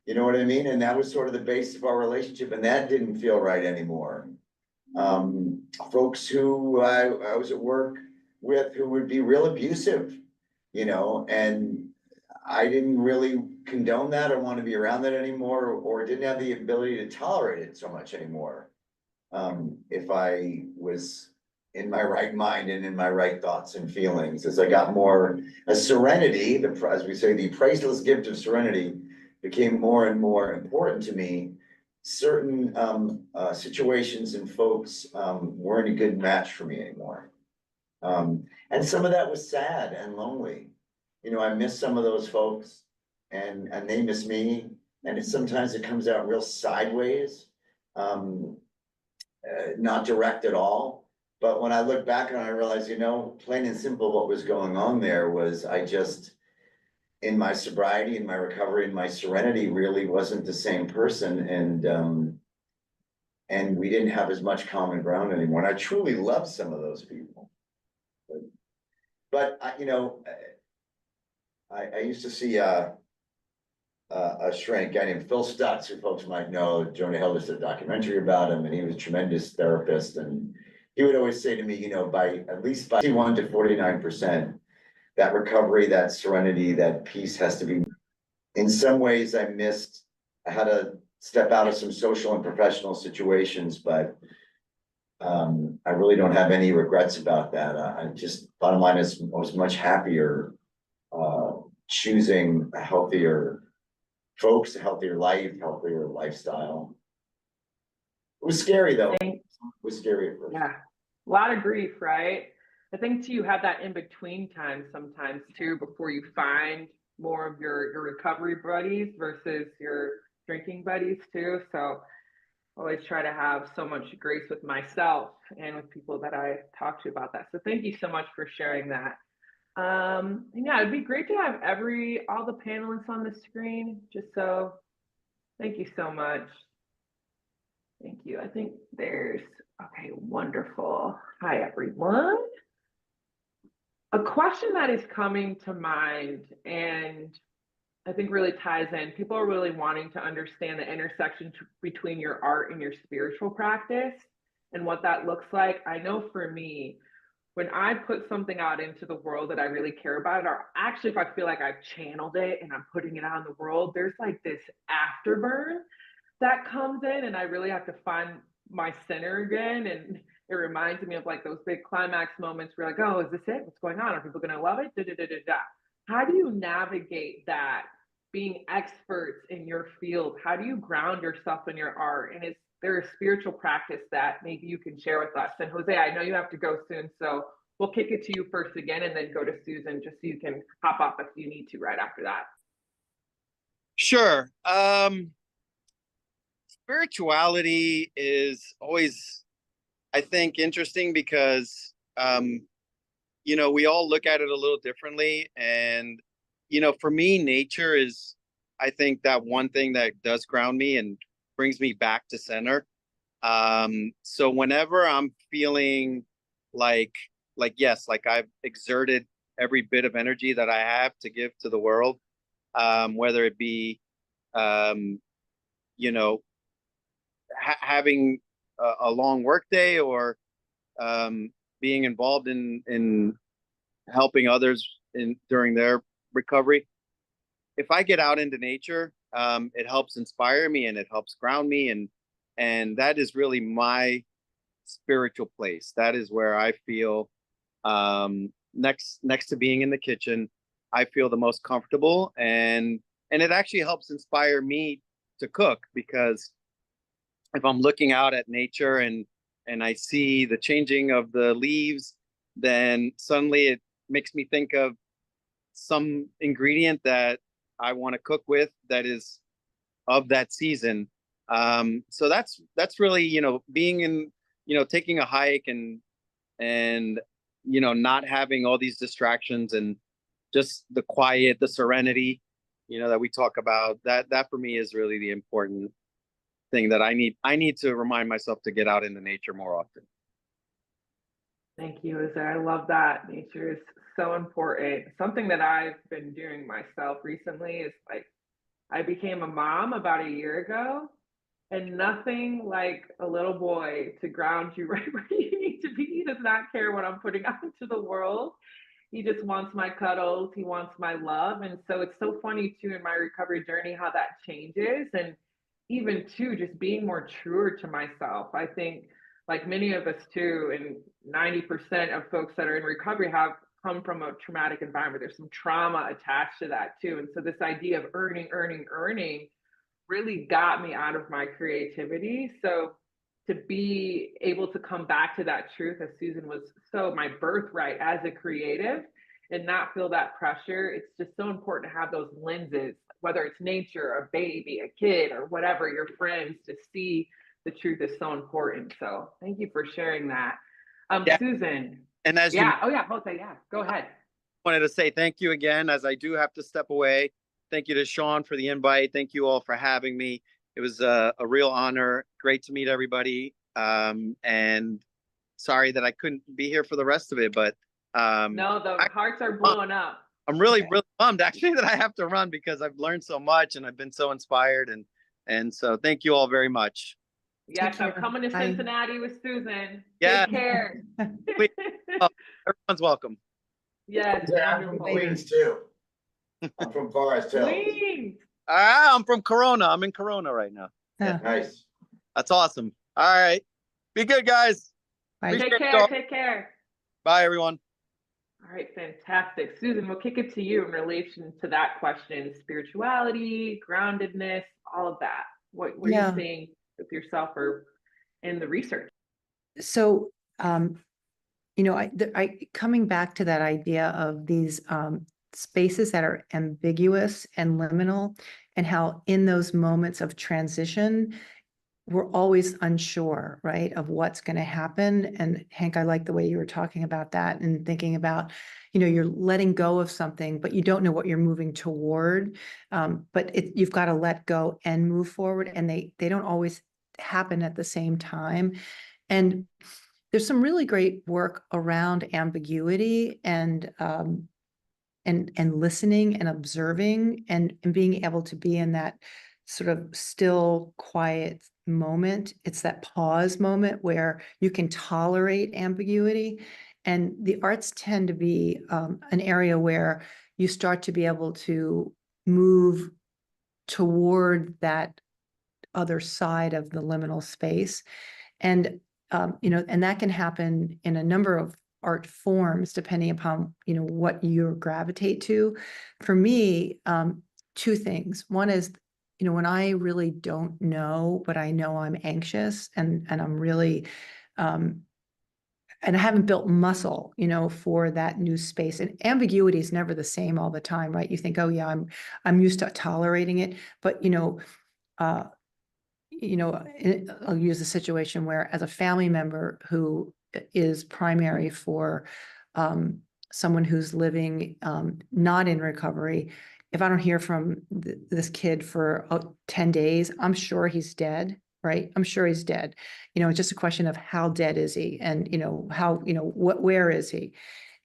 You know what I mean? And that was sort of the base of our relationship, and that didn't feel right anymore. Folks who I was at work with who would be real abusive, you know, and I didn't really condone that or want to be around that anymore, or didn't have the ability to tolerate it so much anymore. If I was in my right mind and in my right thoughts and feelings, as I got more, as serenity, as we say, the priceless gift of serenity became more and more important to me, certain situations and folks weren't a good match for me anymore. And some of that was sad and lonely. You know, I miss some of those folks, and they miss me, and sometimes it comes out real sideways. Not direct at all. But when I look back and I realize, you know, plain and simple, what was going on there was I just, in my sobriety, in my recovery, in my serenity, really wasn't the same person. And we didn't have as much common ground anymore. And I truly love some of those people. But But I used to see a shrink, guy named Phil Stutz, who folks might know. Jonah Hill just did a documentary about him, and he was a tremendous therapist. And he would always say to me, by at least 51 to 49%, that recovery, that serenity, that peace has to be. In some ways, I had to step out of some social and professional situations, but I really don't have any regrets about that. Bottom line is, I was much happier choosing a healthier folks, a healthier life, healthier lifestyle. It was scary though. It was scary at first. Yeah, a lot of grief, right? I think too, you have that in between time sometimes too, before you find more of your recovery buddies versus your drinking buddies too. So always try to have so much grace with myself and with people that I talk to about that. So thank you so much for sharing that. Yeah, it'd be great to have all the panelists on the screen, thank you so much. Thank you. I think okay, wonderful. Hi, everyone. A question that is coming to mind, and I think really ties in, people are really wanting to understand the intersection between your art and your spiritual practice and what that looks like. I know for me, when I put something out into the world that I really care about, or actually if I feel like I've channeled it and I'm putting it out in the world, there's like this afterburn that comes in, and I really have to find my center again. And it reminds me of like those big climax moments where you're like, oh, is this it? What's going on? Are people gonna love it? Da, da, da, da, da. How do you navigate that, being experts in your field? How do you ground yourself in your art? And is there a spiritual practice that maybe you can share with us? And Jose, I know you have to go soon, so we'll kick it to you first again and then go to Susan, just so you can hop up if you need to right after that. Sure. Spirituality is always, I think, interesting because, we all look at it a little differently. And, for me, nature is, I think, that one thing that does ground me and brings me back to center. So whenever I'm feeling like yes, like I've exerted every bit of energy that I have to give to the world, whether it be, having a long work day or being involved in helping others during their recovery. If I get out into nature, it helps inspire me and it helps ground me, and that is really my spiritual place. That is where I feel next to being in the kitchen, I feel the most comfortable, and it actually helps inspire me to cook, because if I'm looking out at nature and I see the changing of the leaves, then suddenly it makes me think of some ingredient that I want to cook with that is of that season. So that's really, being in, taking a hike and not having all these distractions and just the quiet, the serenity, that we talk about, that for me is really the important thing that I need to remind myself to get out into nature more often. Thank you, Jose. I love that. Nature is so important. Something that I've been doing myself recently is I became a mom about a year ago, and nothing like a little boy to ground you right where you need to be. He does not care what I'm putting out into the world. He just wants my cuddles. He wants my love. And so it's so funny too, in my recovery journey, how that changes. And even too, just being more truer to myself. I think, like many of us too, and 90% of folks that are in recovery have come from a traumatic environment. There's some trauma attached to that too. And so this idea of earning really got me out of my creativity. So to be able to come back to that truth, as Susan was, so my birthright as a creative, and not feel that pressure. It's just so important to have those lenses, whether it's nature, a baby, a kid, or whatever, your friends, to see the truth is so important. So thank you for sharing that. Yeah. Susan. And as Jose, go ahead. Wanted to say thank you again, as I do have to step away. Thank you to Sean for the invite. Thank you all for having me. It was a real honor. Great to meet everybody. And sorry that I couldn't be here for the rest of it, but No, the I- hearts are blowing up. I'm really, Okay. really bummed actually that I have to run because I've learned so much and I've been so inspired, and so thank you all very much. Yes, I'm care. coming to Bye. Cincinnati with Susan. Yeah. Take care. Please. Oh, everyone's welcome. Yes, Yeah, I'm from wonderful. Queens too. I'm from Forest Hills. Queens. I'm from Corona. I'm in Corona right now. Nice. That's awesome. All right. Be good, guys. Bye. Appreciate Take it care. all. Take care. Bye, everyone. All right, fantastic. Susan, we'll kick it to you in relation to that question, spirituality, groundedness, all of that. What are Yeah. you seeing with yourself or in the research? So, you know, I coming back to that idea of these spaces that are ambiguous and liminal, and how in those moments of transition, we're always unsure, right, of what's going to happen. And Hank, I like the way you were talking about that and thinking about, you know, you're letting go of something, but you don't know what you're moving toward. But you've got to let go and move forward, and they don't always happen at the same time. And there's some really great work around ambiguity and listening and observing and being able to be in that sort of still, quiet moment. It's that pause moment where you can tolerate ambiguity. And the arts tend to be an area where you start to be able to move toward that other side of the liminal space. And you know, and that can happen in a number of art forms, depending upon, you know, what you gravitate to. For me, two things. One is, you know, when I really don't know, but I know I'm anxious and I'm really, and I haven't built muscle, you know, for that new space. And ambiguity is never the same all the time, right? You think, oh yeah, I'm used to tolerating it, but I'll use a situation where, as a family member who is primary for someone who's living not in recovery, if I don't hear from this kid for 10 days, I'm sure he's dead, right? I'm sure he's dead. You know, it's just a question of how dead is he, and, you know, how, you know, where is he?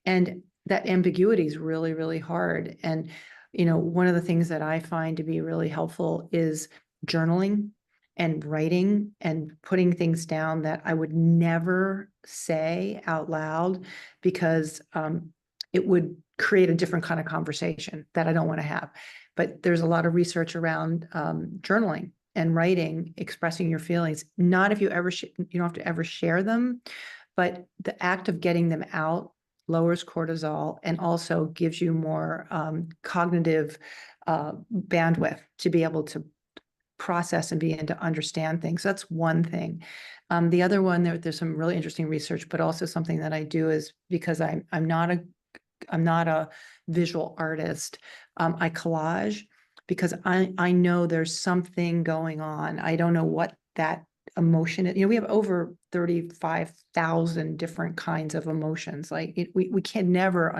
And that ambiguity is really, really hard. And, you know, one of the things that I find to be really helpful is journaling and writing and putting things down that I would never say out loud, because it would create a different kind of conversation that I don't want to have. But there's a lot of research around journaling and writing, expressing your feelings. Not if you ever, you don't have to ever share them, but the act of getting them out lowers cortisol and also gives you more cognitive bandwidth to be able to process and begin to understand things. So that's one thing. The other one, there's some really interesting research, but also something that I do is, because I'm not a visual artist. I collage because I know there's something going on. I don't know what that emotion is. You know, we have over 35,000 different kinds of emotions. Like we can never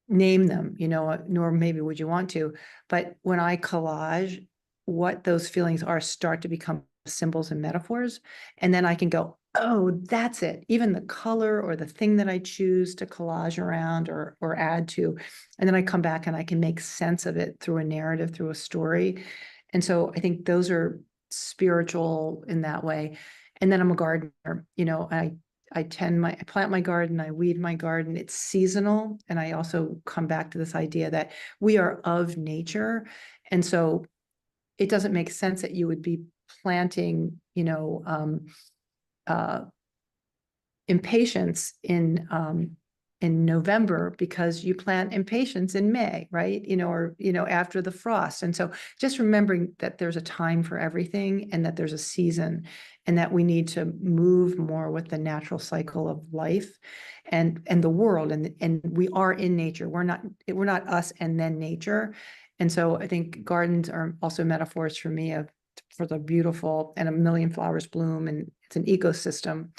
name them, you know, nor maybe would you want to. But when I collage, what those feelings are start to become symbols and metaphors. And then I can go, oh, that's it. Even the color or the thing that I choose to collage around or add to. And then I come back and I can make sense of it through a narrative, through a story. And so I think those are spiritual in that way. And then I'm a gardener, you know, I plant my garden, I weed my garden, it's seasonal. And I also come back to this idea that we are of nature. And so it doesn't make sense that you would be planting, you know, impatience in November because you plant impatience in May, right? You know, or, you know, after the frost. And so just remembering that there's a time for everything and that there's a season, and that we need to move more with the natural cycle of life and the world. And we are in nature. We're not us and then nature. And so I think gardens are also metaphors for me for the beautiful, and a million flowers bloom, and it's an ecosystem.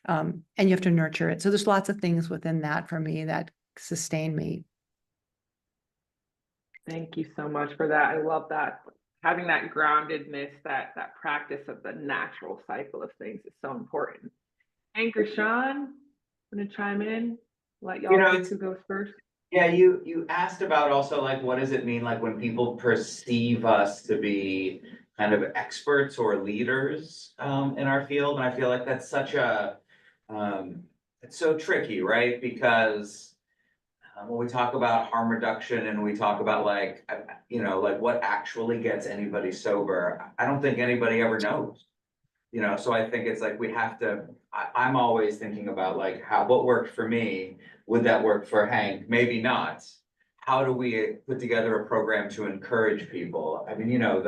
And you have to nurture it. So there's lots of things within that for me that sustain me. Thank you so much for that. I love that. Having that groundedness, that practice of the natural cycle of things is so important. Anchor Sean, want to chime in? let You know, y'all pick it's- who goes first. Yeah, you asked about also like, what does it mean, like when people perceive us to be kind of experts or leaders in our field, and I feel like that's such a, it's so tricky, right? Because when we talk about harm reduction and we talk about like, you know, like what actually gets anybody sober, I don't think anybody ever knows. You know, so I think it's like we have to, I'm always thinking about like what worked for me, would that work for Hank? Maybe not. How do we put together a program to encourage people? I mean, you know,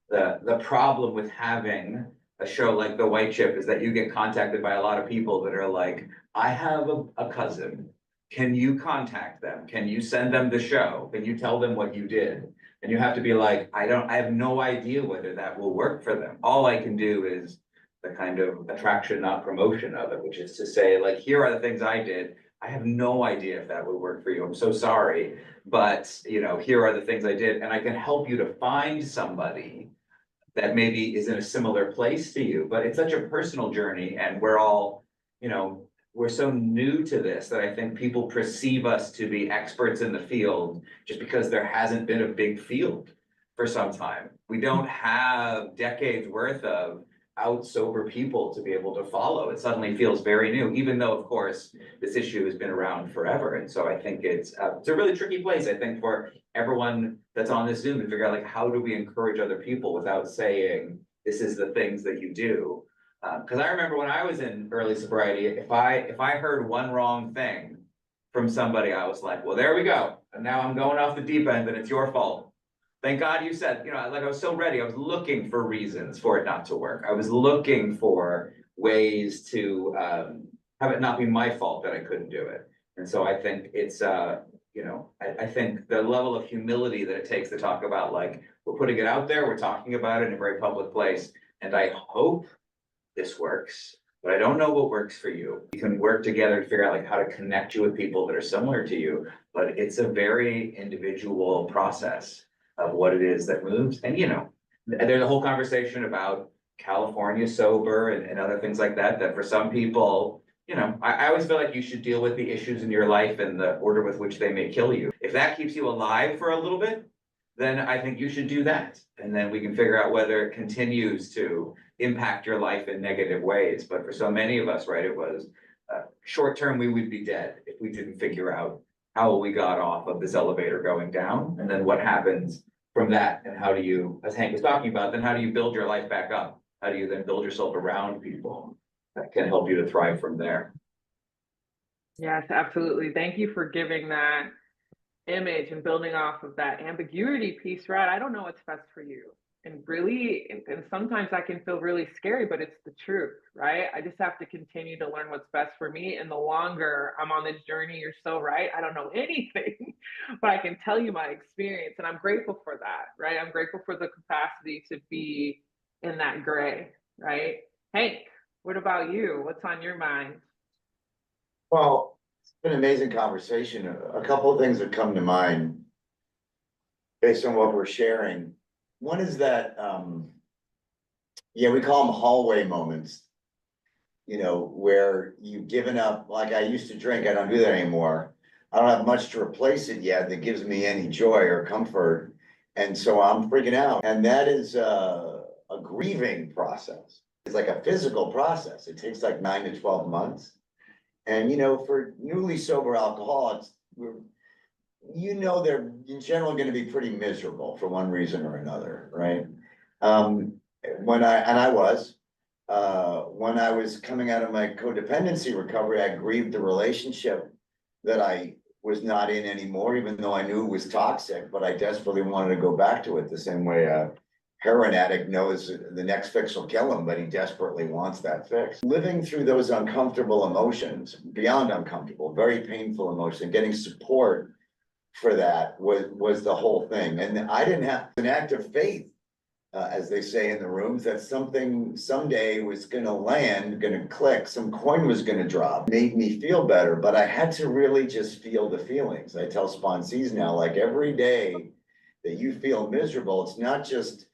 the problem with having a show like The White Chip is that you get contacted by a lot of people that are like, I have a cousin. Can you contact them? Can you send them the show? Can you tell them what you did? And you have to be like, I have no idea whether that will work for them. All I can do is the kind of attraction, not promotion of it, which is to say, like, here are the things I did. I have no idea if that would work for you. I'm so sorry. But, you know, here are the things I did, and I can help you to find somebody that maybe is in a similar place to you. But it's such a personal journey, and we're all, you know, we're so new to this that I think people perceive us to be experts in the field just because there hasn't been a big field for some time. We don't have decades worth of out sober people to be able to follow. It suddenly feels very new, even though, of course, this issue has been around forever. And so I think it's a really tricky place, I think, for everyone that's on this Zoom to figure out, like, how do we encourage other people without saying, this is the things that you do. Because I remember when I was in early sobriety, if I heard one wrong thing from somebody, I was like, well, there we go. And now I'm going off the deep end and it's your fault. Thank God you said, you know, like I was so ready. I was looking for reasons for it not to work. I was looking for ways to have it not be my fault that I couldn't do it. And so I think it's, you know, I think the level of humility that it takes to talk about, like, we're putting it out there, we're talking about it in a very public place. And I hope this works, but I don't know what works for you. You can work together to figure out like how to connect you with people that are similar to you, but it's a very individual process of what it is that moves. And you know, there's a whole conversation about California sober and other things like that, that for some people, you know, I always feel like you should deal with the issues in your life in the order with which they may kill you. If that keeps you alive for a little bit, then I think you should do that. And then we can figure out whether it continues to impact your life in negative ways. But for so many of us, right, it was short term, we would be dead if we didn't figure out how we got off of this elevator going down. And then what happens from that, and how do you, as Hank was talking about, then how do you build your life back up? How do you then build yourself around people that can help you to thrive from there? Yes, absolutely. Thank you for giving that image and building off of that ambiguity piece, right? I don't know what's best for you. And really, and sometimes I can feel really scary, but it's the truth, right? I just have to continue to learn what's best for me. And the longer I'm on this journey, you're so right. I don't know anything, but I can tell you my experience. And I'm grateful for that, right? I'm grateful for the capacity to be in that gray, right? Hank, what about you? What's on your mind? Well, it's been an amazing conversation. A couple of things that come to mind based on what we're sharing. One is that, yeah, we call them hallway moments, you know, where you've given up. Like, I used to drink, I don't do that anymore. I don't have much to replace it yet that gives me any joy or comfort. And so I'm freaking out. And that is a grieving process. It's like a physical process. It takes like 9 to 12 months. And, you know, for newly sober alcoholics, you know, they're in general going to be pretty miserable for one reason or another, right? When I was coming out of my codependency recovery, I grieved the relationship that I was not in anymore, even though I knew it was toxic, but I desperately wanted to go back to it the same way a heroin addict knows the next fix will kill him, but he desperately wants that fix. Living through those uncomfortable emotions, beyond uncomfortable, very painful emotions, getting support for that was the whole thing. And I didn't have an act of faith, as they say in the rooms, that something someday was gonna land, gonna click, some coin was gonna drop, made me feel better. But I had to really just feel the feelings. I tell sponsees now, like, every day that you feel miserable, it's not just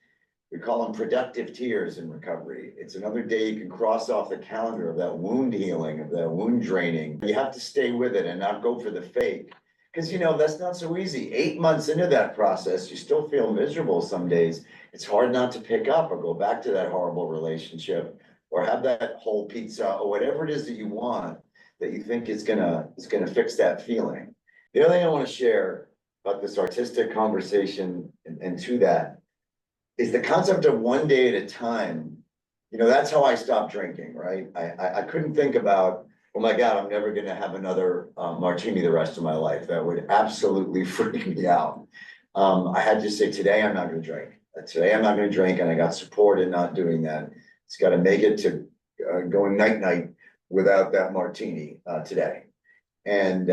We call them productive tears in recovery. It's another day you can cross off the calendar of that wound healing, of that wound draining. You have to stay with it and not go for the fake. Because, you know, that's not so easy. 8 months into that process, you still feel miserable some days. It's hard not to pick up or go back to that horrible relationship or have that whole pizza or whatever it is that you want that you think is gonna fix that feeling. The other thing I want to share about this artistic conversation and to that is the concept of one day at a time. You know, that's how I stopped drinking, right? I couldn't think about, oh my God, I'm never gonna have another martini the rest of my life. That would absolutely freak me out. I had to say, today I'm not gonna drink. Today I'm not gonna drink, and I got support in not doing that. It's gotta make it to going night-night without that martini today. And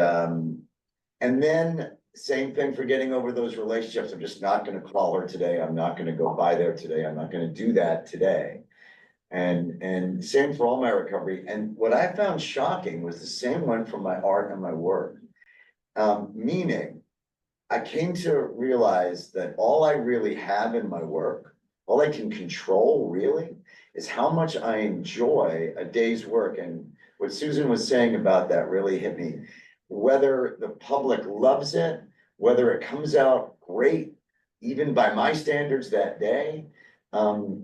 then same thing for getting over those relationships. I'm just not gonna call her today. I'm not gonna go by there today. I'm not gonna do that today. And same for all my recovery. And what I found shocking was the same one for my art and my work. Meaning, I came to realize that all I really have in my work, all I can control really, is how much I enjoy a day's work. And what Susan was saying about that really hit me. Whether the public loves it, whether it comes out great, even by my standards that day,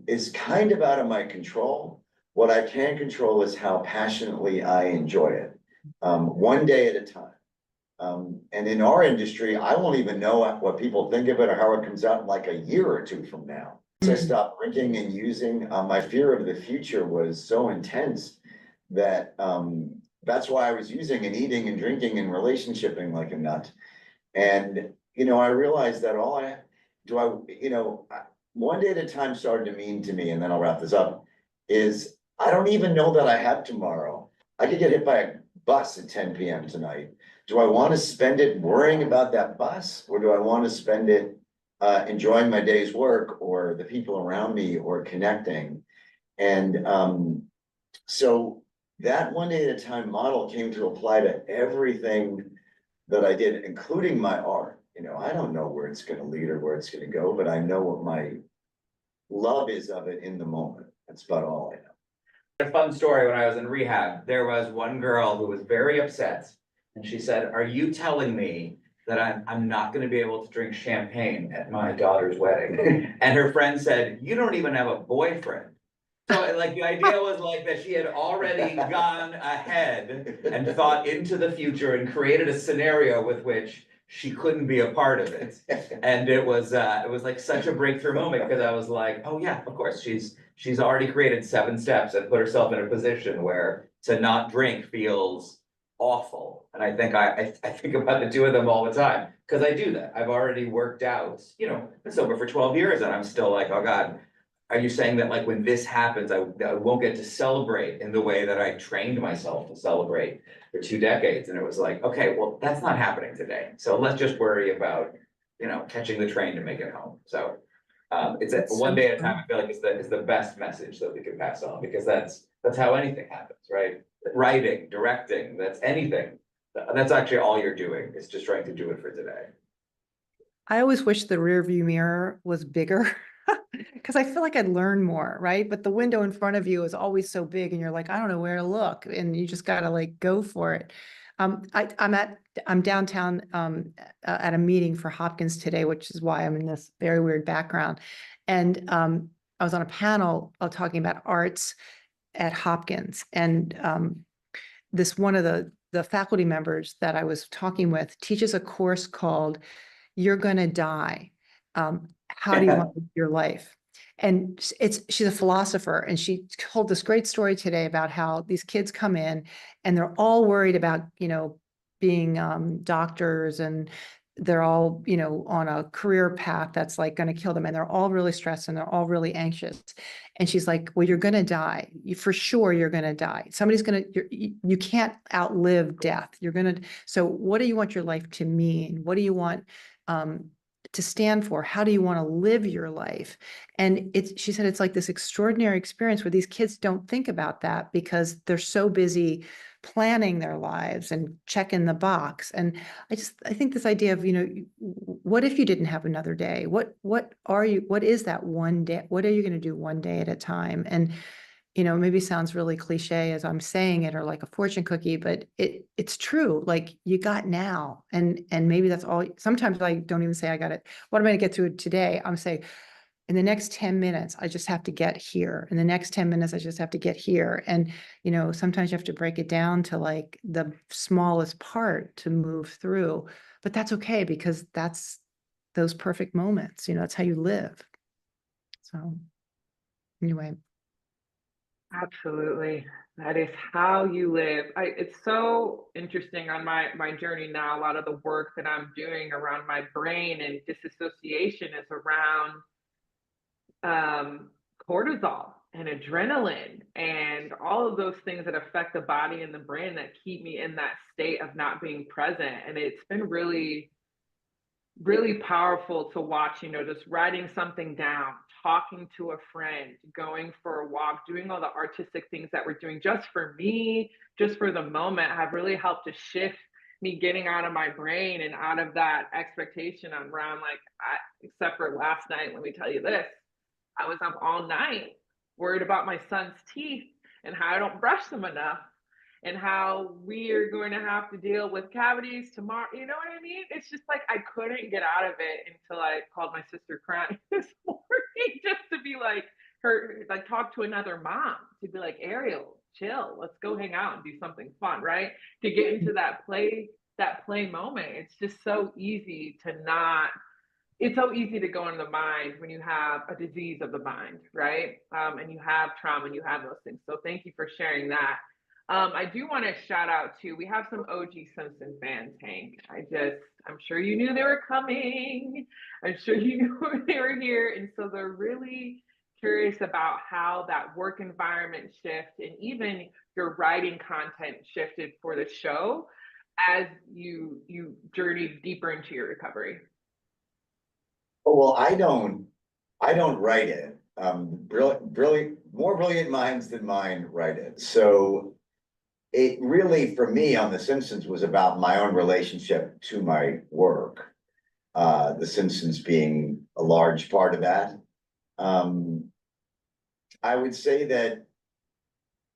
is kind of out of my control. What I can control is how passionately I enjoy it, one day at a time. And in our industry, I won't even know what people think of it or how it comes out in like a year or two from now. Once I stopped drinking and using, my fear of the future was so intense that that's why I was using and eating and drinking and relationshiping like a nut. And, you know, I realized that one day at a time started to mean to me, and then I'll wrap this up, is I don't even know that I have tomorrow. I could get hit by a bus at 10 p.m. tonight. Do I want to spend it worrying about that bus, or do I want to spend it enjoying my day's work or the people around me or connecting? And so that one day at a time model came to apply to everything that I did, including my art. You know, I don't know where it's going to lead or where it's going to go, but I know what my love is of it in the moment. That's about all I know. A fun story: when I was in rehab, there was one girl who was very upset, and she said, "Are you telling me that I'm not going to be able to drink champagne at my daughter's wedding?" And her friend said, "You don't even have a boyfriend." So like the idea was like that she had already gone ahead and thought into the future and created a scenario with which she couldn't be a part of it. And it was like such a breakthrough moment, because I was like, oh yeah, of course, she's already created 7 steps and put herself in a position where to not drink feels awful. And I think I think about the 2 of them all the time, because I do that. I've already worked out, you know, been sober for 12 years and I'm still like, oh God, are you saying that like when this happens, I won't get to celebrate in the way that I trained myself to celebrate for 2 decades? And it was like, okay, well, that's not happening today. So let's just worry about, you know, catching the train to make it home. So it's a one day at a time. I feel like is the best message that we can pass on, because that's how anything happens, right? Writing, directing, that's anything. That's actually all you're doing, is just trying to do it for today. I always wish the rear view mirror was bigger because I feel like I'd learn more, right? But the window in front of you is always so big and you're like, I don't know where to look, and you just got to like go for it. I'm downtown at a meeting for Hopkins today, which is why I'm in this very weird background. And I was on a panel talking about arts at Hopkins, and this one of the faculty members that I was talking with teaches a course called "You're Gonna Die. How do you want to live your life?" And she's a philosopher, and she told this great story today about how these kids come in and they're all worried about, you know, being doctors, and they're all, you know, on a career path that's like going to kill them, and they're all really stressed and they're all really anxious. And she's like, well, you're going to die. For sure, you're going to die. Somebody's going to, you can't outlive death. You're going to, so what do you want your life to mean? What do you want to stand for? How do you want to live your life? And she said, it's like this extraordinary experience where these kids don't think about that because they're so busy planning their lives and checking the box. And I think this idea of, what if you didn't have another day? What is that one day? What are you going to do one day at a time? And, maybe sounds really cliche as I'm saying it, or like a fortune cookie, but it's true. Like, you got now. And maybe that's all. Sometimes I don't even say I got it. What am I going to get through today? I'm saying, in the next 10 minutes, I just have to get here. In the next 10 minutes, I just have to get here. And, sometimes you have to break it down to like the smallest part to move through, but that's okay, because that's those perfect moments, that's how you live. So anyway. Absolutely. That is how you live. It's so interesting on my journey now. A lot of the work that I'm doing around my brain and disassociation is around cortisol and adrenaline and all of those things that affect the body and the brain that keep me in that state of not being present. And it's been really, really powerful to watch, just writing something down, talking to a friend, going for a walk, doing all the artistic things that we're doing just for me, just for the moment, have really helped to shift me getting out of my brain and out of that expectation around except for last night, let me tell you this. I was up all night worried about my son's teeth and how I don't brush them enough and how we are going to have to deal with cavities tomorrow. You know what I mean? It's just like I couldn't get out of it until I called my sister crying this morning just to be talk to another mom, to be like, Ariel, chill, let's go hang out and do something fun, right? To get into that play moment. It's just so easy to not. It's so easy to go in the mind when you have a disease of the mind, right? And you have trauma and you have those things. So thank you for sharing that. I do want to shout out to, we have some OG Simpson fans, Hank. I'm sure you knew they were coming. I'm sure you knew they were here. And so they're really curious about how that work environment shift and even your writing content shifted for the show as you journeyed deeper into your recovery. Well, I don't write it. More brilliant minds than mine write it. So it really, for me on The Simpsons, was about my own relationship to my work. The Simpsons being a large part of that. I would say that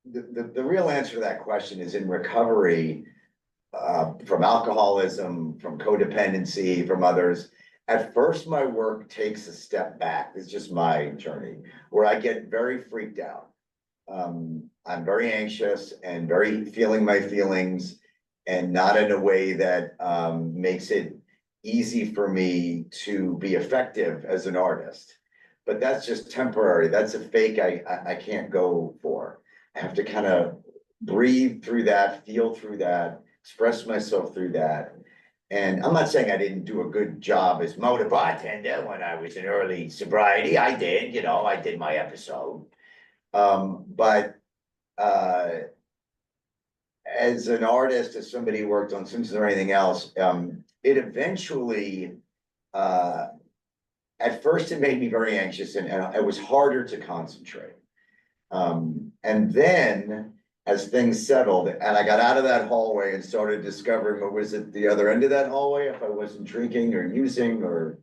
the real answer to that question is in recovery, from alcoholism, from codependency, from others. At first, my work takes a step back. It's just my journey where I get very freaked out. I'm very anxious and very feeling my feelings, and not in a way that makes it easy for me to be effective as an artist. But that's just temporary. That's a fake I can't go for. I have to kind of breathe through that, feel through that, express myself through that. And I'm not saying I didn't do a good job as motor bartender when I was in early sobriety. I did, I did my episode. But as an artist, as somebody who worked on Simpsons or anything else, it eventually, at first it made me very anxious and it was harder to concentrate. And then as things settled and I got out of that hallway and started discovering what was at the other end of that hallway, if I wasn't drinking or using or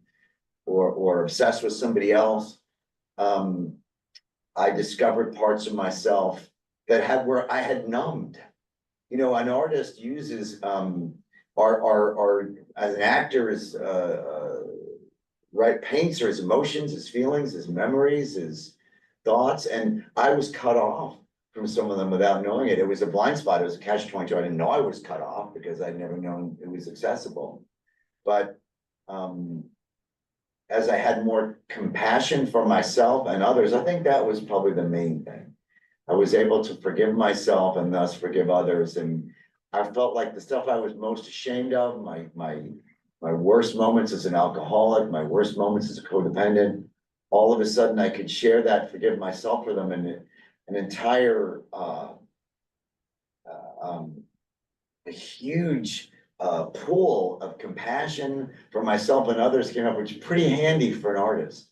obsessed with somebody else, I discovered parts of myself that where I had numbed. An artist uses as an actor is paints his emotions, his feelings, his memories, his thoughts, and I was cut off from some of them without knowing it. It was a blind spot. It was a catch-22. I didn't know I was cut off because I'd never known it was accessible. But as I had more compassion for myself and others, I think that was probably the main thing. I was able to forgive myself and thus forgive others. And I felt like the stuff I was most ashamed of, my worst moments as an alcoholic, my worst moments as a codependent, all of a sudden I could share that, forgive myself for them, and an entire a huge pool of compassion for myself and others came up, which is pretty handy for an artist.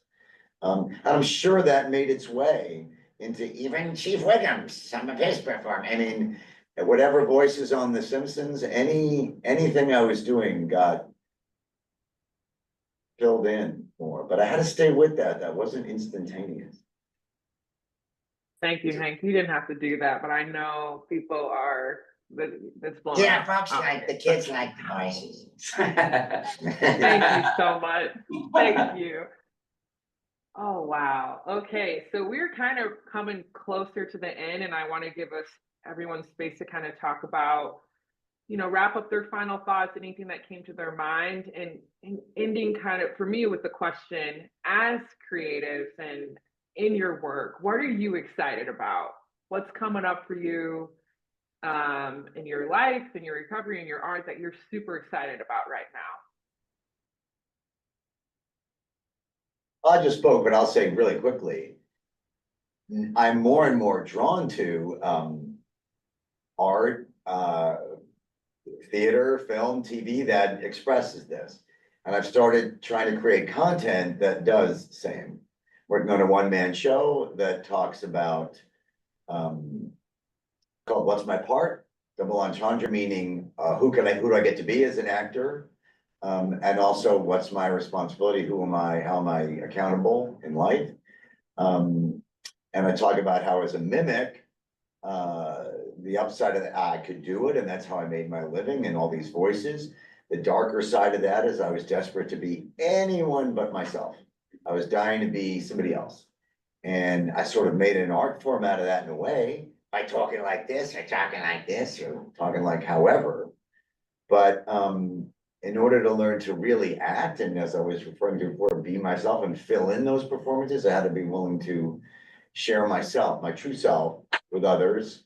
And I'm sure that made its way into even Chief Wiggum's, some of his performance. I mean, and whatever voices on The Simpsons, anything I was doing got filled in more, but I had to stay with that. That wasn't instantaneous. Thank you, Hank. You didn't have to do that, but I know people are, that's blowing Yeah, up. folks like, the kids like the voices. Thank you so much. Thank you. Oh, wow. Okay, so we're kind of coming closer to the end, and I want to give everyone space to kind of talk about, wrap up their final thoughts, anything that came to their mind, and ending kind of for me with the question, as creatives and in your work, what are you excited about? What's coming up for you in your life, in your recovery, in your art that you're super excited about right now? I just spoke, but I'll say really quickly, I'm more and more drawn to art, theater, film, TV that expresses this. And I've started trying to create content that does the same. Working on a one-man show that talks about called What's My Part? Double entendre, meaning who do I get to be as an actor? And also what's my responsibility? Who am I? How am I accountable in life? And I talk about how as a mimic, the upside of that, I could do it, and that's how I made my living, and all these voices. The darker side of that is I was desperate to be anyone but myself. I was dying to be somebody else. And I sort of made an art form out of that in a way, by talking like this, or talking like this, or talking like however. But in order to learn to really act, and as I was referring to before, be myself and fill in those performances, I had to be willing to share myself, my true self, with others,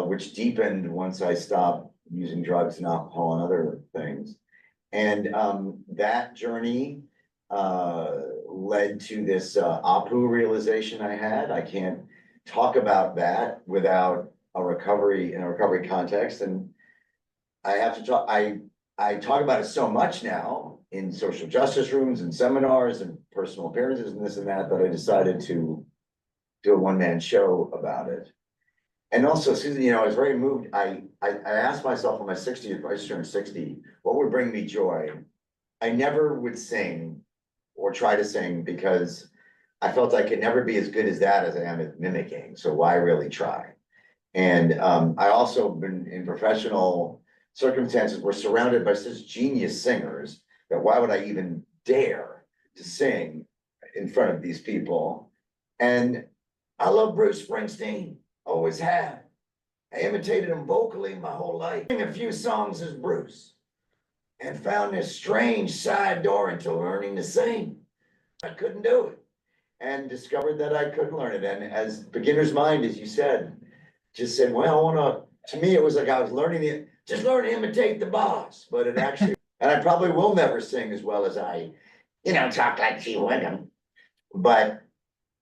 which deepened once I stopped using drugs and alcohol and other things. And that journey led to this APU realization I had. I can't talk about that without a recovery, in a recovery context. And I have to talk, I talk about it so much now in social justice rooms and seminars and personal appearances and this and that, that I decided to do a one-man show about it. And also, Susan, I was very moved. I asked myself on my 60th, I just turned 60, what would bring me joy? I never would sing or try to sing because I felt I could never be as good as that as I am at mimicking. So why really try? And I also been in professional circumstances, we're surrounded by such genius singers that why would I even dare to sing in front of these people? And I love Bruce Springsteen, always have. I imitated him vocally my whole life. A few songs as Bruce and found this strange side door into learning to sing. I couldn't do it and discovered that I could learn it. And as beginner's mind, as you said, just said, well, to me, it was like I was learning it, just learn to imitate the boss, but it actually, and I probably will never sing as well as I, talk like T. Wyndham, but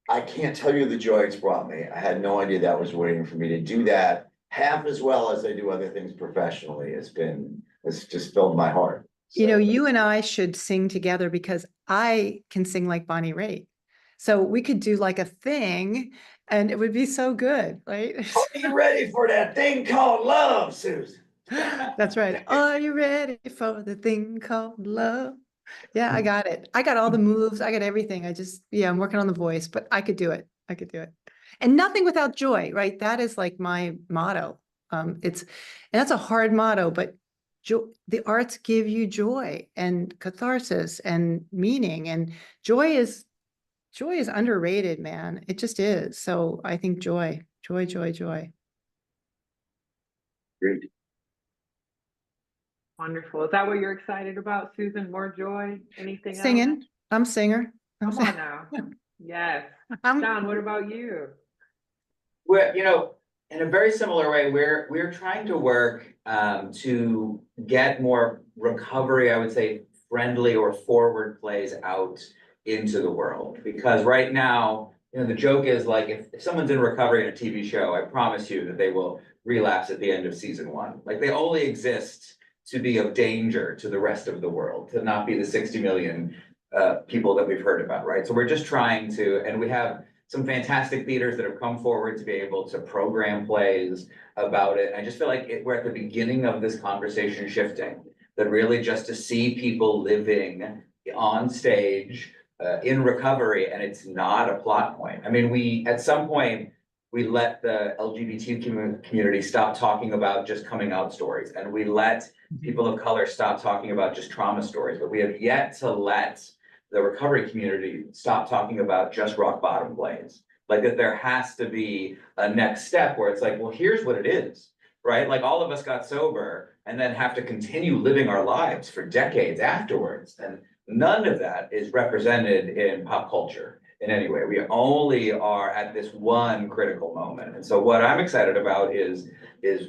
I can't tell you the joy it's brought me. I had no idea that was waiting for me to do that half as well as I do other things professionally. It's just filled my heart. So. You and I should sing together because I can sing like Bonnie Raitt. So we could do like a thing and it would be so good, right? Are you ready for that thing called love, Susan? That's right. Are you ready for the thing called love? Yeah, I got it. I got all the moves. I got everything. I'm working on the voice, but I could do it. I could do it. And nothing without joy, right? That is like my motto. And that's a hard motto, but the arts give you joy and catharsis and meaning, and joy is underrated, man. It just is. So I think joy. Great. Wonderful. Is that what you're excited about, Susan? More joy? Anything else? Singing. I'm a singer. Come on now. Yes. John, what about you? Well, in a very similar way, we're trying to work to get more recovery, I would say, friendly or forward plays out into the world. Because right now, the joke is like if someone's in recovery in a TV show, I promise you that they will relapse at the end of season 1. Like they only exist to be of danger to the rest of the world, to not be the 60 million people that we've heard about, right? So we're just trying to, and we have some fantastic theaters that have come forward to be able to program plays about it. I just feel like we're at the beginning of this conversation shifting, that really just to see people living on stage in recovery, and it's not a plot point. I mean, at some point, we let the LGBT community stop talking about just coming out stories, and we let people of color stop talking about just trauma stories, but we have yet to let the recovery community stop talking about just rock bottom plays. Like that there has to be a next step where it's like, well, here's what it is, right? Like all of us got sober and then have to continue living our lives for decades afterwards. And none of that is represented in pop culture in any way. We only are at this one critical moment. And so what I'm excited about is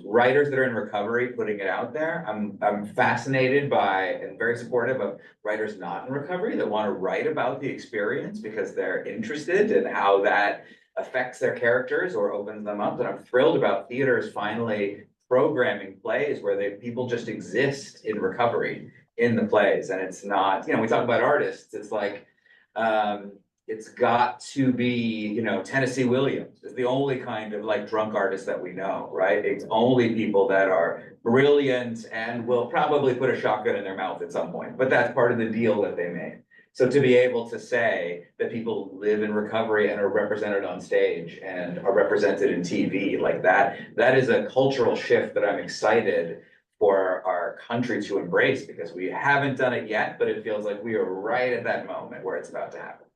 writers that are in recovery putting it out there. I'm fascinated by and very supportive of writers not in recovery that want to write about the experience because they're interested in how that affects their characters or opens them up. And I'm thrilled about theaters finally programming plays where people just exist in recovery in the plays. And it's not, we talk about artists, it's like, it's got to be, Tennessee Williams is the only kind of like drunk artist that we know, right? It's only people that are brilliant and will probably put a shotgun in their mouth at some point, but that's part of the deal that they made. So to be able to say that people live in recovery and are represented on stage and are represented in TV like that is a cultural shift that I'm excited for our country to embrace, because we haven't done it yet, but it feels like we are right at that moment where it's about to happen.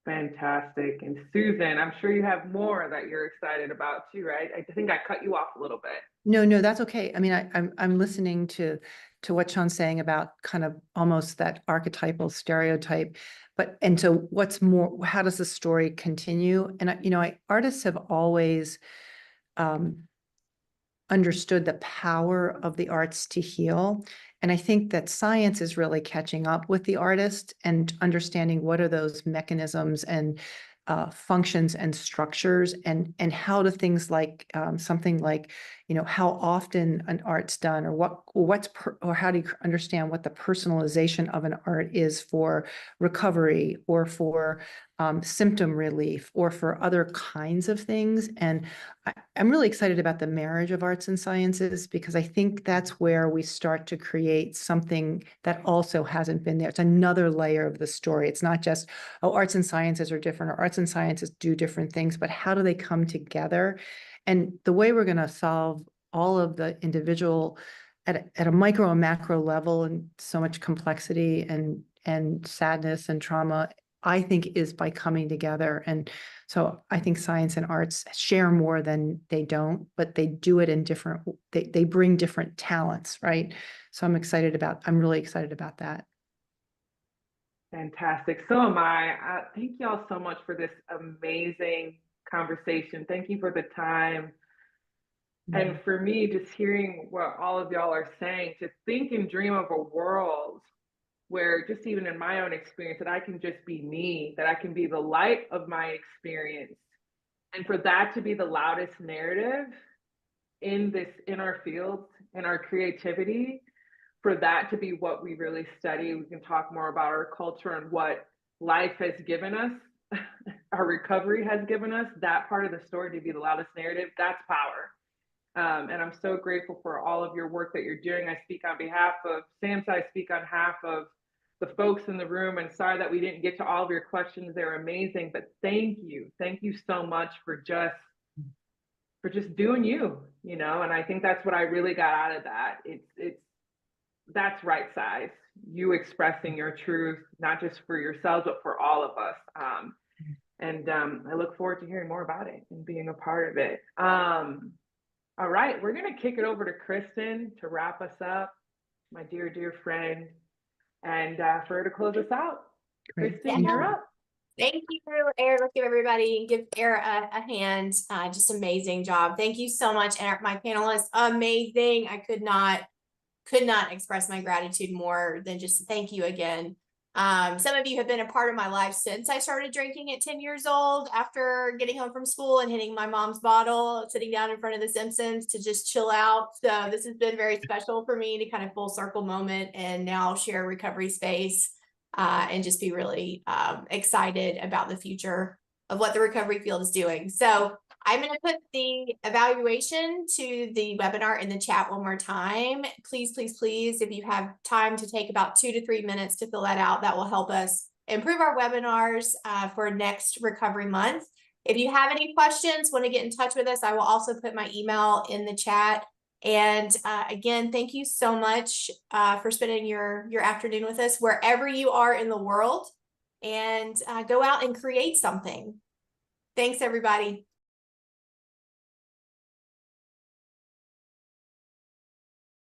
Fantastic. And Susan, I'm sure you have more that you're excited about too, right? I think I cut you off a little bit. No, that's okay. I mean, I'm listening to what Sean's saying about kind of almost that archetypal stereotype, and so what's more, how does the story continue? And artists have always understood the power of the arts to heal. And I think that science is really catching up with the artist and understanding what are those mechanisms and functions and structures, and how do things like something like, how often an art's done, or how do you understand what the personalization of an art is for recovery or for symptom relief or for other kinds of things. And I'm really excited about the marriage of arts and sciences, because I think that's where we start to create something that also hasn't been there. It's another layer of the story. It's not just, oh, arts and sciences are different, or arts and sciences do different things, but how do they come together? And the way we're going to solve all of the individual at a micro and macro level, and so much complexity and sadness and trauma, I think, is by coming together. And so I think science and arts share more than they don't, but they do it in different, they bring different talents, right? So I'm really excited about that. Fantastic. So am I. Thank y'all so much for this amazing conversation. Thank you for the time. And for me, just hearing what all of y'all are saying, to think and dream of a world where, just even in my own experience, that I can just be me, that I can be the light of my experience. And for that to be the loudest narrative in our field, in our creativity, for that to be what we really study. We can talk more about our culture and what life has given us, our recovery has given us, that part of the story to be the loudest narrative, that's power. And I'm so grateful for all of your work that you're doing. I speak on behalf of SAMHSA, I speak on behalf of the folks in the room, and sorry that we didn't get to all of your questions. They're amazing, but thank you so much for just doing you, and I think that's what I really got out of that. That's right size, you expressing your truth, not just for yourselves, but for all of us. And I look forward to hearing more about it and being a part of it. All right, we're gonna kick it over to Kristen to wrap us up, my dear, dear friend, and for her to close us out. Great. Kristen, you're up. Thank you, Eric. Let's give everybody, give Eric a hand. Just amazing job. Thank you so much, Eric. My panelists, amazing. I could not express my gratitude more than just thank you again. Some of you have been a part of my life since I started drinking at 10 years old, after getting home from school and hitting my mom's bottle, sitting down in front of The Simpsons to just chill out. So this has been very special for me to kind of full circle moment and now share a recovery space and just be really excited about the future of what the recovery field is doing. So I'm going to put the evaluation to the webinar in the chat one more time. Please, please, please, if you have time to take about 2 to 3 minutes to fill that out, that will help us improve our webinars for next recovery month. If you have any questions, want to get in touch with us, I will also put my email in the chat. And again, thank you so much for spending your afternoon with us wherever you are in the world, and go out and create something. Thanks, everybody.